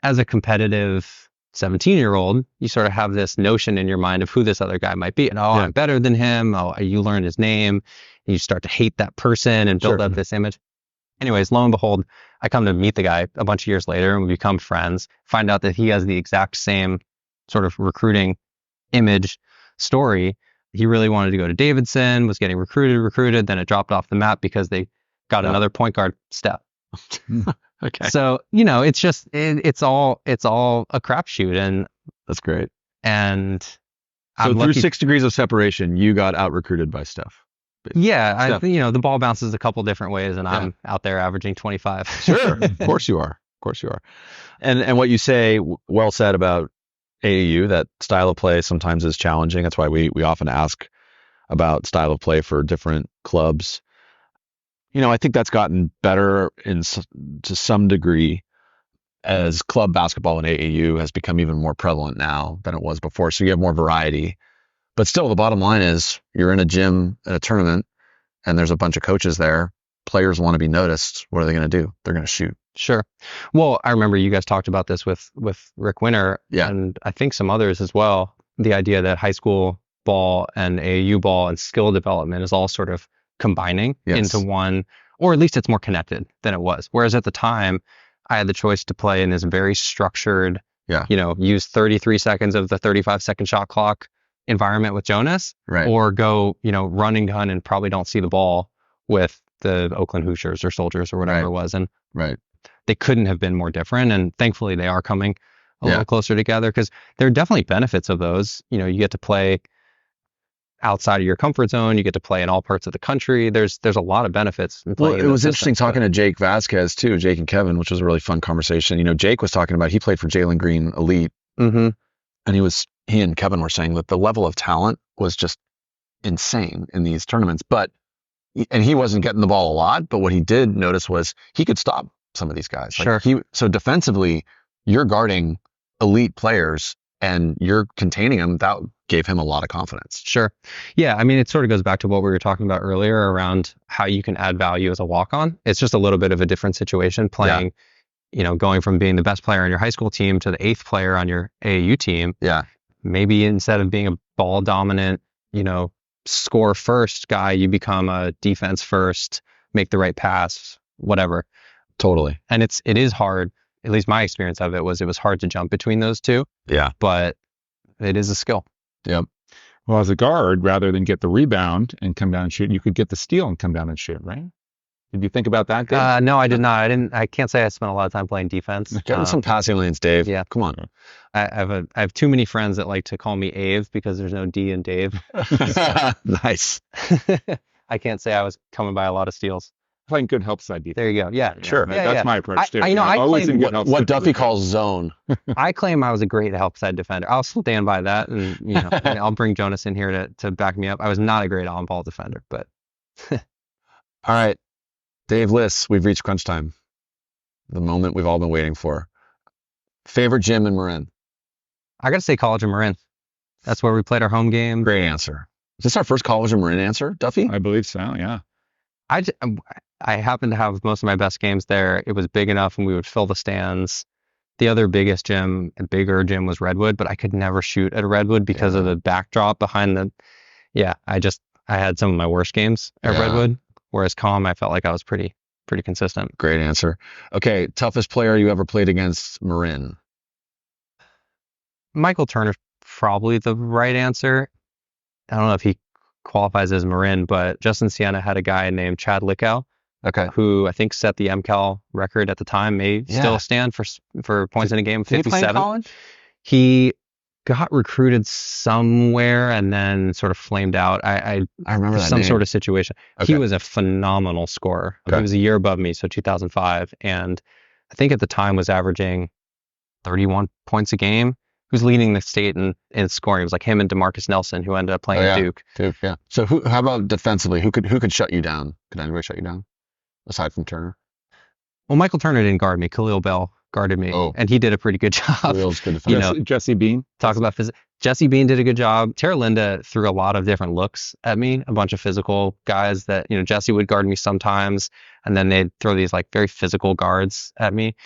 as a competitive 17-year-old, you sort of have this notion in your mind of who this other guy might be. And, I'm better than him. Oh, you learn his name. And you start to hate that person and build up this image. Anyways, lo and behold, I come to meet the guy a bunch of years later and we become friends, find out that he has the exact same sort of recruiting image story. He really wanted to go to Davidson, was getting recruited, then it dropped off the map because they got another point guard step. Okay. So, it's just, it's all a crapshoot, and that's great. And so through 6 degrees of separation, you got out recruited by Steph. Yeah. The ball bounces a couple different ways, and I'm out there averaging 25. Sure. Of course you are. And what you say, well said about AAU, that style of play sometimes is challenging. That's why we often ask about style of play for different clubs. I think that's gotten better to some degree as club basketball in AAU has become even more prevalent now than it was before. So you have more variety. But still, the bottom line is you're in a gym at a tournament and there's a bunch of coaches there. Players want to be noticed. What are they going to do? They're going to shoot. Sure. Well, I remember you guys talked about this with Rick Winter and I think some others as well. The idea that high school ball and AAU ball and skill development is all sort of combining into one, or at least it's more connected than it was. Whereas at the time, I had the choice to play in this very structured, Yeah. use 33 seconds of the 35-second shot clock environment with Jonas, Right. or go, run and gun and probably don't see the ball with the Oakland Hoosiers or Soldiers or whatever Right. it was. And Right. they couldn't have been more different. And thankfully they are coming a Yeah. little closer together, because there are definitely benefits of those. You get to play outside of your comfort zone. You get to play in all parts of the country. There's a lot of benefits in Well, playing. it was interesting talking to Jake Vasquez too, Jake and Kevin, which was a really fun conversation. Jake was talking about, he played for Jalen Green Elite, Mm-hmm. and he and Kevin were saying that the level of talent was just insane in these tournaments. And he wasn't getting the ball a lot, but what he did notice was he could stop some of these guys. Sure. So defensively, you're guarding elite players and you're containing them. That gave him a lot of confidence. Sure. Yeah. I mean, it sort of goes back to what we were talking about earlier around how you can add value as a walk-on. It's just a little bit of a different situation playing, going from being the best player on your high school team to the 8th player on your AAU team. Yeah. Maybe instead of being a ball dominant, score first guy, you become a defense first, make the right pass, whatever. Totally. And it is hard. At least my experience of it was hard to jump between those two. Yeah. But it is a skill. Yep. Well, as a guard, rather than get the rebound and come down and shoot, you could get the steal and come down and shoot, right? Did you think about that, Dave? No, I did not. I can't say I spent a lot of time playing defense. Get in some passing lanes, Dave. Yeah. Come on. I have too many friends that like to call me Ave because there's no D in Dave. Nice. I can't say I was coming by a lot of steals. Playing good help side defense. There you go. Yeah. Sure. That's my approach too. I always claim in good help What side Duffy defense. calls zone. I claim I was a great help side defender. I'll stand by that, and I'll bring Jonas in here to back me up. I was not a great on-ball defender, but All right. Dave Liss, we've reached crunch time. The moment we've all been waiting for. Favorite gym in Marin? I got to say College of Marin. That's where we played our home game. Great answer. Is this our first College of Marin answer, Duffy? I believe so, yeah. I happened to have most of my best games there. It was big enough and we would fill the stands. The other bigger gym was Redwood, but I could never shoot at Redwood because of the backdrop behind the. Yeah, I had some of my worst games at Redwood, whereas Calm, I felt like I was pretty consistent. Great answer. Okay, toughest player you ever played against, Marin? Michael Turner's probably the right answer. I don't know if he qualifies as Marin, but Justin Siena had a guy named Chad Lickow, who I think set the MCAL record at the time, may still stand for points in a game, 57. Did he play in college? He got recruited somewhere and then sort of flamed out. I remember that some name. sort of situation. Okay. He was a phenomenal scorer. Okay. He was a year above me, so 2005, and I think at the time was averaging 31 points a game. Who's leading the state in scoring? It was like him and DeMarcus Nelson, who ended up playing at Duke. Duke, yeah. So how about defensively? Who could shut you down? Could anybody shut you down aside from Turner? Well, Michael Turner didn't guard me. Khalil Bell guarded me, and he did a pretty good job. Khalil's good defender. Jesse Bean. Talk about physics. Jesse Bean did a good job. Tara Linda threw a lot of different looks at me. A bunch of physical guys that Jesse would guard me sometimes, and then they'd throw these like very physical guards at me.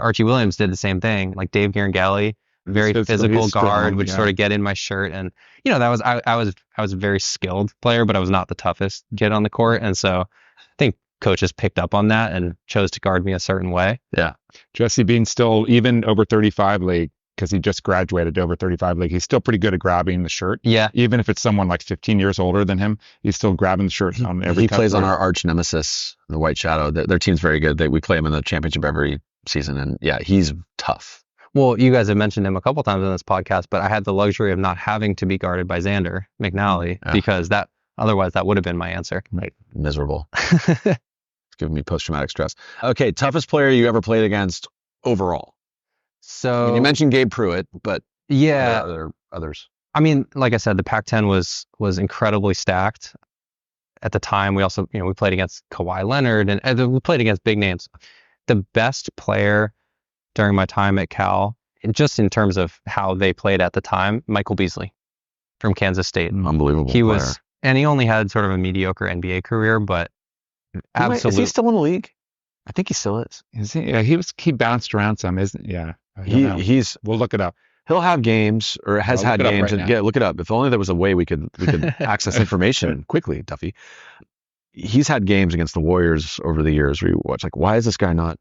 Archie Williams did the same thing. Like Dave Garangelli. Very physical guard, would sort of get in my shirt, and that was I was a very skilled player, but I was not the toughest kid on the court, and so I think coaches picked up on that and chose to guard me a certain way. Yeah, Jesse Bean still even over 35 league, because he just graduated to over 35 league. He's still pretty good at grabbing the shirt. Yeah, even if it's someone like 15 years older than him, he's still grabbing the shirt on every. He plays on our arch nemesis, the White Shadow. Their team's very good. We play him in the championship every season, and yeah, he's tough. Well, you guys have mentioned him a couple times on this podcast, but I had the luxury of not having to be guarded by Xander McNally because otherwise that would have been my answer. Right. Miserable. It's giving me post-traumatic stress. Okay, toughest player you ever played against overall? So you mentioned Gabe Pruitt, but yeah, are there others? I mean, like I said, the Pac-10 was incredibly stacked. At the time, we also, we played against Kawhi Leonard and we played against big names. The best player during my time at Cal, just in terms of how they played at the time, Michael Beasley from Kansas State. Unbelievable player. And he only had sort of a mediocre NBA career, but absolutely. Is he still in the league? I think he still is. Is he? Yeah, he bounced around some, isn't? Yeah. He's. We'll look it up. He'll have games, or has had games. Right and look it up. If only there was a way we could access information quickly, Duffy. He's had games against the Warriors over the years where you watch, like, why is this guy not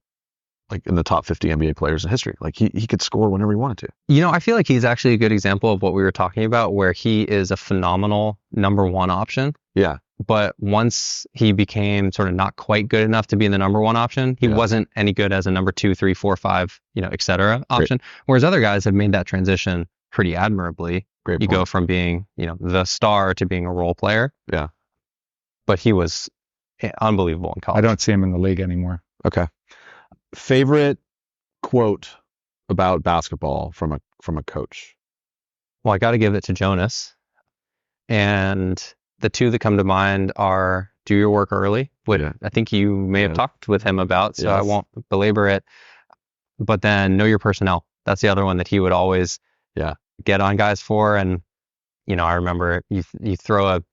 like in the top 50 NBA players in history. Like he could score whenever he wanted to. You know, I feel like he's actually a good example of what we were talking about, where he is a phenomenal number one option. Yeah. But once he became sort of not quite good enough to be the number one option, he wasn't any good as a number 2, 3, 4, 5, et cetera option. Great. Whereas other guys have made that transition pretty admirably. Great you point. go from being, the star to being a role player. Yeah. But he was unbelievable in college. I don't see him in the league anymore. Okay. Favorite quote about basketball from a coach? Well, I got to give it to Jonas. And the two that come to mind are do your work early, which I think you may have talked with him about, so I won't belabor it. But then know your personnel. That's the other one that he would always get on guys for. And, I remember you throw a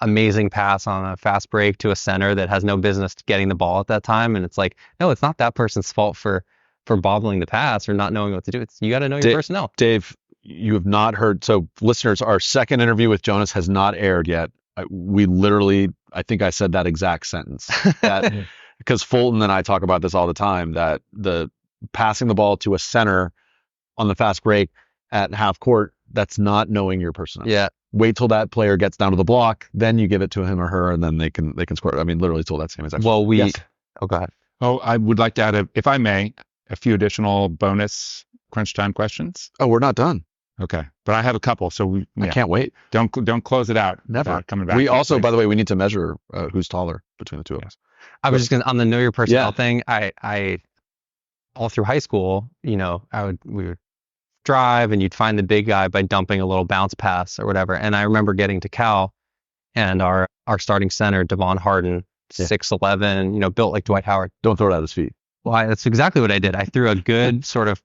amazing pass on a fast break to a center that has no business getting the ball at that time. And it's like, no, it's not that person's fault for bobbling the pass or not knowing what to do. You got to know your personnel. Dave, you have not heard. So listeners, our second interview with Jonas has not aired yet. We literally, I think I said that exact sentence because Fulton and I talk about this all the time, that the passing the ball to a center on the fast break at half court, that's not knowing your personnel. Yeah. Wait till that player gets down to the block, then you give it to him or her, and then they can score. I mean, literally till that same exact. Well, yes. Oh, go ahead. Oh, I would like to add, if I may, a few additional bonus crunch time questions. Oh, we're not done. Okay, but I have a couple, so I can't wait. Don't close it out. Never coming back. We also, by the way, we need to measure who's taller between the two of us. I was just gonna on the know your personnel thing. I all through high school, we would drive and you'd find the big guy by dumping a little bounce pass or whatever. And I remember getting to Cal, and our starting center, Devon Harden, 6'11", built like Dwight Howard. Don't throw it at his feet. Well, that's exactly what I did. I threw a good sort of,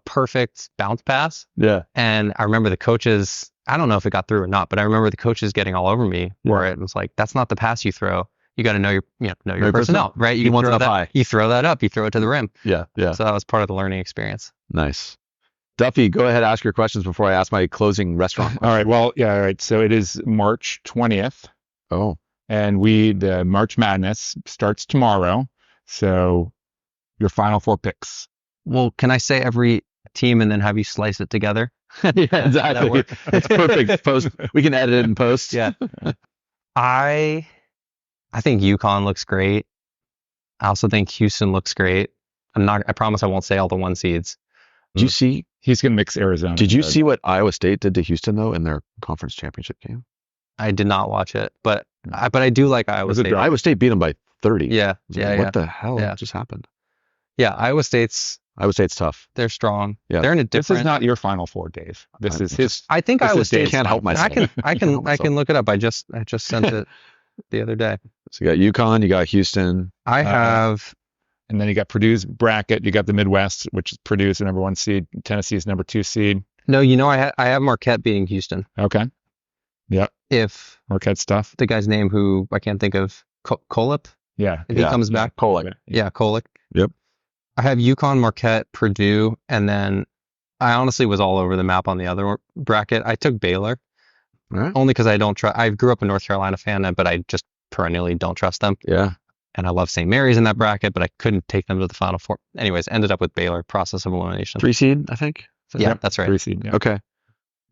perfect bounce pass. Yeah. And I remember the coaches, I don't know if it got through or not, but I remember the coaches getting all over me for it. It was like, that's not the pass you throw. You got to know your personnel, right? You want it up high. You throw that up, you throw it to the rim. Yeah. Yeah. So that was part of the learning experience. Nice. Duffy, go ahead, ask your questions before I ask my closing restaurant question. All right. Well, yeah. All right. So it is March 20th. Oh. And the March Madness starts tomorrow. So your final 4 picks. Well, can I say every team and then have you slice it together? Yeah, exactly. That's perfect. Post. We can edit it in post. Yeah. I think UConn looks great. I also think Houston looks great. I promise I won't say all the 1 seeds. Did you see? He's going to mix Arizona. Did you see what Iowa State did to Houston, though, in their conference championship game? I did not watch it, but I do like Iowa State. Iowa State beat them by 30. Yeah. What the hell just happened? Yeah, Iowa State's tough. They're strong. Yeah. They're in a different. This is not your final 4, Dave. This is his. I think Iowa State can't help myself. I can look it up. I just sent it the other day. So you got UConn, you got Houston. I have. And then you got Purdue's bracket. You got the Midwest, which is Purdue's the number 1 seed. Tennessee's number 2 seed. No, I have Marquette beating Houston. Okay. Yep. If Marquette stuff. The guy's name who I can't think of, Kolip. Yeah. If he comes back. Kolek. Yeah, Kolek. Yep. I have UConn, Marquette, Purdue, and then I honestly was all over the map on the other bracket. I took Baylor, only because I don't trust. I grew up a North Carolina fan, but I just perennially don't trust them. Yeah. And I love St. Mary's in that bracket, but I couldn't take them to the Final Four. Anyways, ended up with Baylor, process of elimination. 3 seed, I think. Yeah, that's right. 3 seed. Yeah. Okay.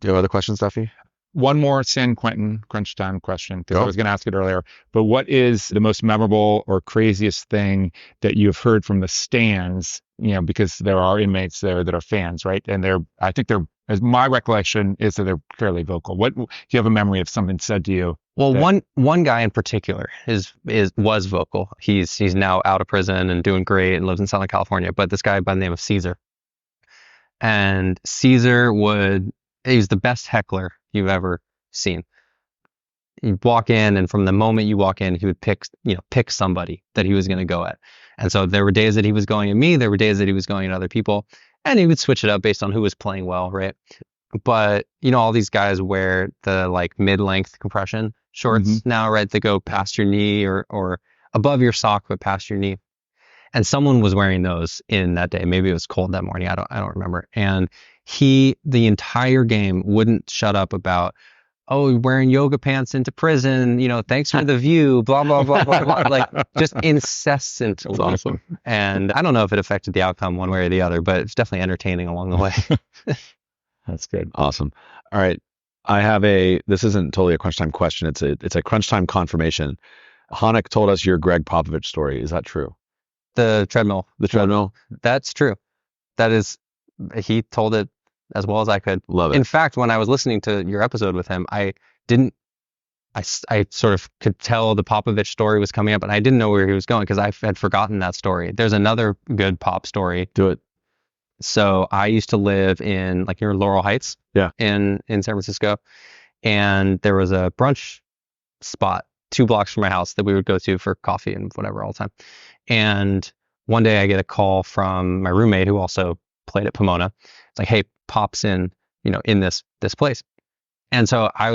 Do you have other questions, Duffy? One more San Quentin crunch time question, because I was going to ask it earlier. But what is the most memorable or craziest thing that you've heard from the stands? Because there are inmates there that are fans, right? And I think as my recollection is that they're fairly vocal. What do you have a memory of something said to you? Well, one guy in particular was vocal. He's now out of prison and doing great and lives in Southern California. But this guy by the name of Caesar, and Caesar he's the best heckler you've ever seen. You walk in, and from the moment you walk in, he would pick somebody that he was going to go at. And so there were days that he was going at me, there were days that he was going at other people, and he would switch it up based on who was playing well, right? But all these guys wear the mid-length compression shorts now, right? That go past your knee or above your sock, but past your knee. And someone was wearing those in that day. Maybe it was cold that morning. I don't remember. And he, the entire game, wouldn't shut up about, oh, wearing yoga pants into prison, thanks for the view, blah, blah, blah, blah, blah. Like just incessant. That's awesome. And I don't know if it affected the outcome one way or the other, but it's definitely entertaining along the way. That's good. Awesome. All right. This isn't totally a crunch time question. It's a crunch time confirmation. Hanek told us your Greg Popovich story. Is that true? The treadmill. That's true. That is, he told it as well as I could. Love it. In fact, when I was listening to your episode with him, I sort of could tell the Popovich story was coming up, and I didn't know where he was going because I had forgotten that story. There's another good Pop story. Do it. So I used to live in near Laurel Heights, in San Francisco, and there was a brunch spot 2 blocks from my house that we would go to for coffee and whatever all the time. And one day I get a call from my roommate who also played at Pomona. It's like, hey, Pop's in this place. And so I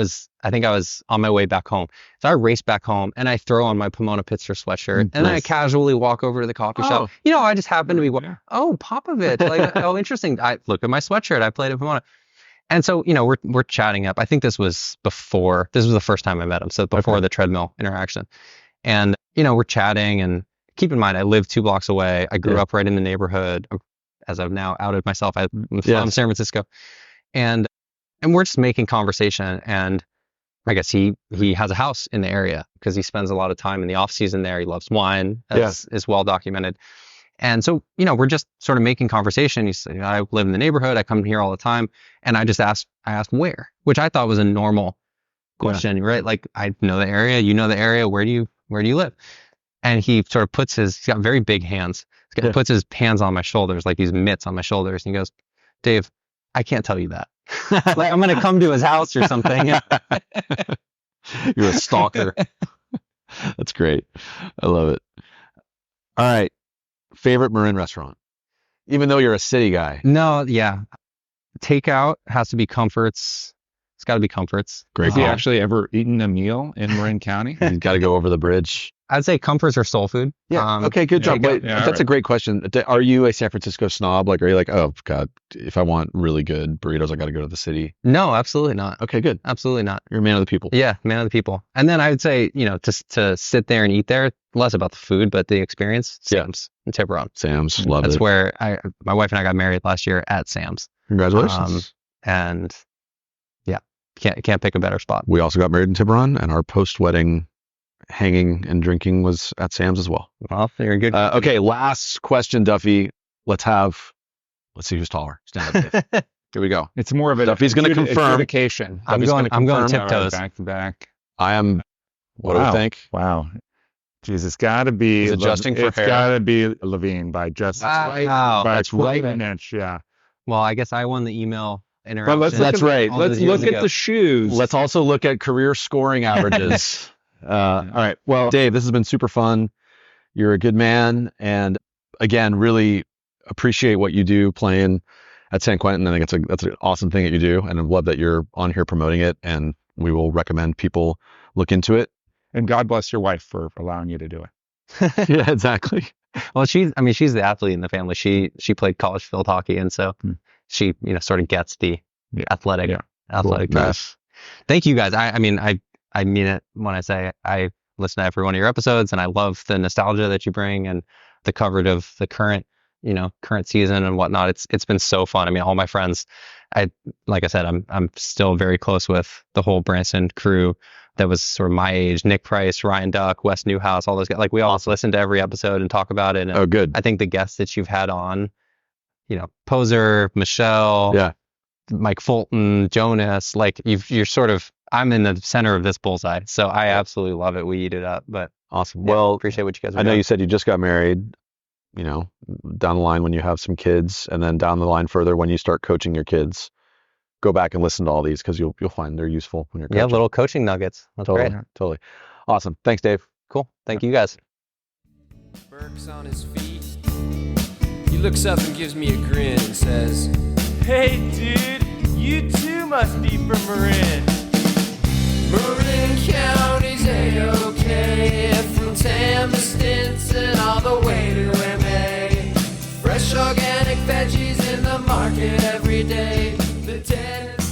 think I was on my way back home. So I race back home and I throw on my Pomona Pitzer sweatshirt and I casually walk over to the coffee shop. I just happened to be, Popovich. Oh, interesting. I look at my sweatshirt. I played at Pomona. And so, we're chatting up. I think this was the first time I met him. So before the treadmill interaction. And, we're chatting, and keep in mind, I live 2 blocks away. I grew up right in the neighborhood. As I've now outed myself, I'm from San Francisco. And we're just making conversation. And I guess he has a house in the area because he spends a lot of time in the off season there. He loves wine, as is well documented. And so, we're just sort of making conversation. He said, I live in the neighborhood. I come here all the time. And I asked where, which I thought was a normal question, right? Like, I know the area, know the area. Where do you live? And he sort of he's got very big hands. He puts his hands on my shoulders, like these mitts on my shoulders. And he goes, Dave, I can't tell you that. Like, I'm going to come to his house or something. You're a stalker. That's great. I love it. All right. Favorite Marin restaurant? Even though you're a city guy. No, yeah. Takeout has to be Comforts. It's got to be Comforts. Great. Have you actually ever eaten a meal in Marin County? You've got to go over the bridge. I'd say Comforts or Soul Food. Yeah. Okay, good job. Wait, that's a great question. Are you a San Francisco snob? Like, are you like, oh God, if I want really good burritos, I got to go to the city? No, absolutely not. Okay, good. Absolutely not. You're a man of the people. Yeah, man of the people. And then I would say, to sit there and eat there, less about the food, but the experience. Sam's and Tiburon. Sam's, love That's it. where my wife and I got married last year at Sam's. Congratulations. And yeah, can't pick a better spot. We also got married in Tiburon, and our post-wedding hanging and drinking was at Sam's as well. Well, you're good. Okay, last question, Duffy. Let's see who's taller. Stand up, Dave. Here we go. It's more of a Duffy's going to confirm. Adjudication. I'm going tiptoes. Back to back. I am. What do we think? Wow. Jeez, it's got to be. He's adjusting for hair. It's got to be Levine by just. Wow. That's right. An inch, yeah. Well, I guess I won the email interaction. But That's right. Let's look at the shoes. Let's also look at career scoring averages. All right. Well, Dave, this has been super fun. You're a good man. And again, really appreciate what you do playing at San Quentin. I think that's an awesome thing that you do. And I love that you're on here promoting it. And we will recommend people look into it. And God bless your wife for allowing you to do it. Yeah, exactly. Well, she's the athlete in the family. She played college field hockey. And so she, sort of gets the athletic drive. Thank you guys. I mean it when I say I listen to every one of your episodes, and I love the nostalgia that you bring and the coverage of the current season and whatnot. It's been so fun. I mean, all my friends, like I said, I'm still very close with the whole Branson crew that was sort of my age. Nick Price, Ryan Duck, Wes Newhouse, all those guys. Like, we all listen to every episode and talk about it. And oh, good. I think the guests that you've had on, Poser, Michelle, Mike Fulton, Jonas, like you're sort of, I'm in the center of this bullseye. So I absolutely love it. We eat it up. But awesome. Yeah, well, appreciate what you guys are I know doing. you said you just got married, down the line when you have some kids, and then down the line further when you start coaching your kids. Go back and listen to all these because you'll find they're useful when you're coaching. Yeah, little coaching nuggets. That's totally, great. Totally. Awesome. Thanks, Dave. Cool. Thank you guys. Burke's on his feet. He looks up and gives me a grin and says, Hey, dude, you too must be from Marin. Marin County's A-OK, from Tam to Stinson all the way to MA. Fresh organic veggies in the market every day. The tenants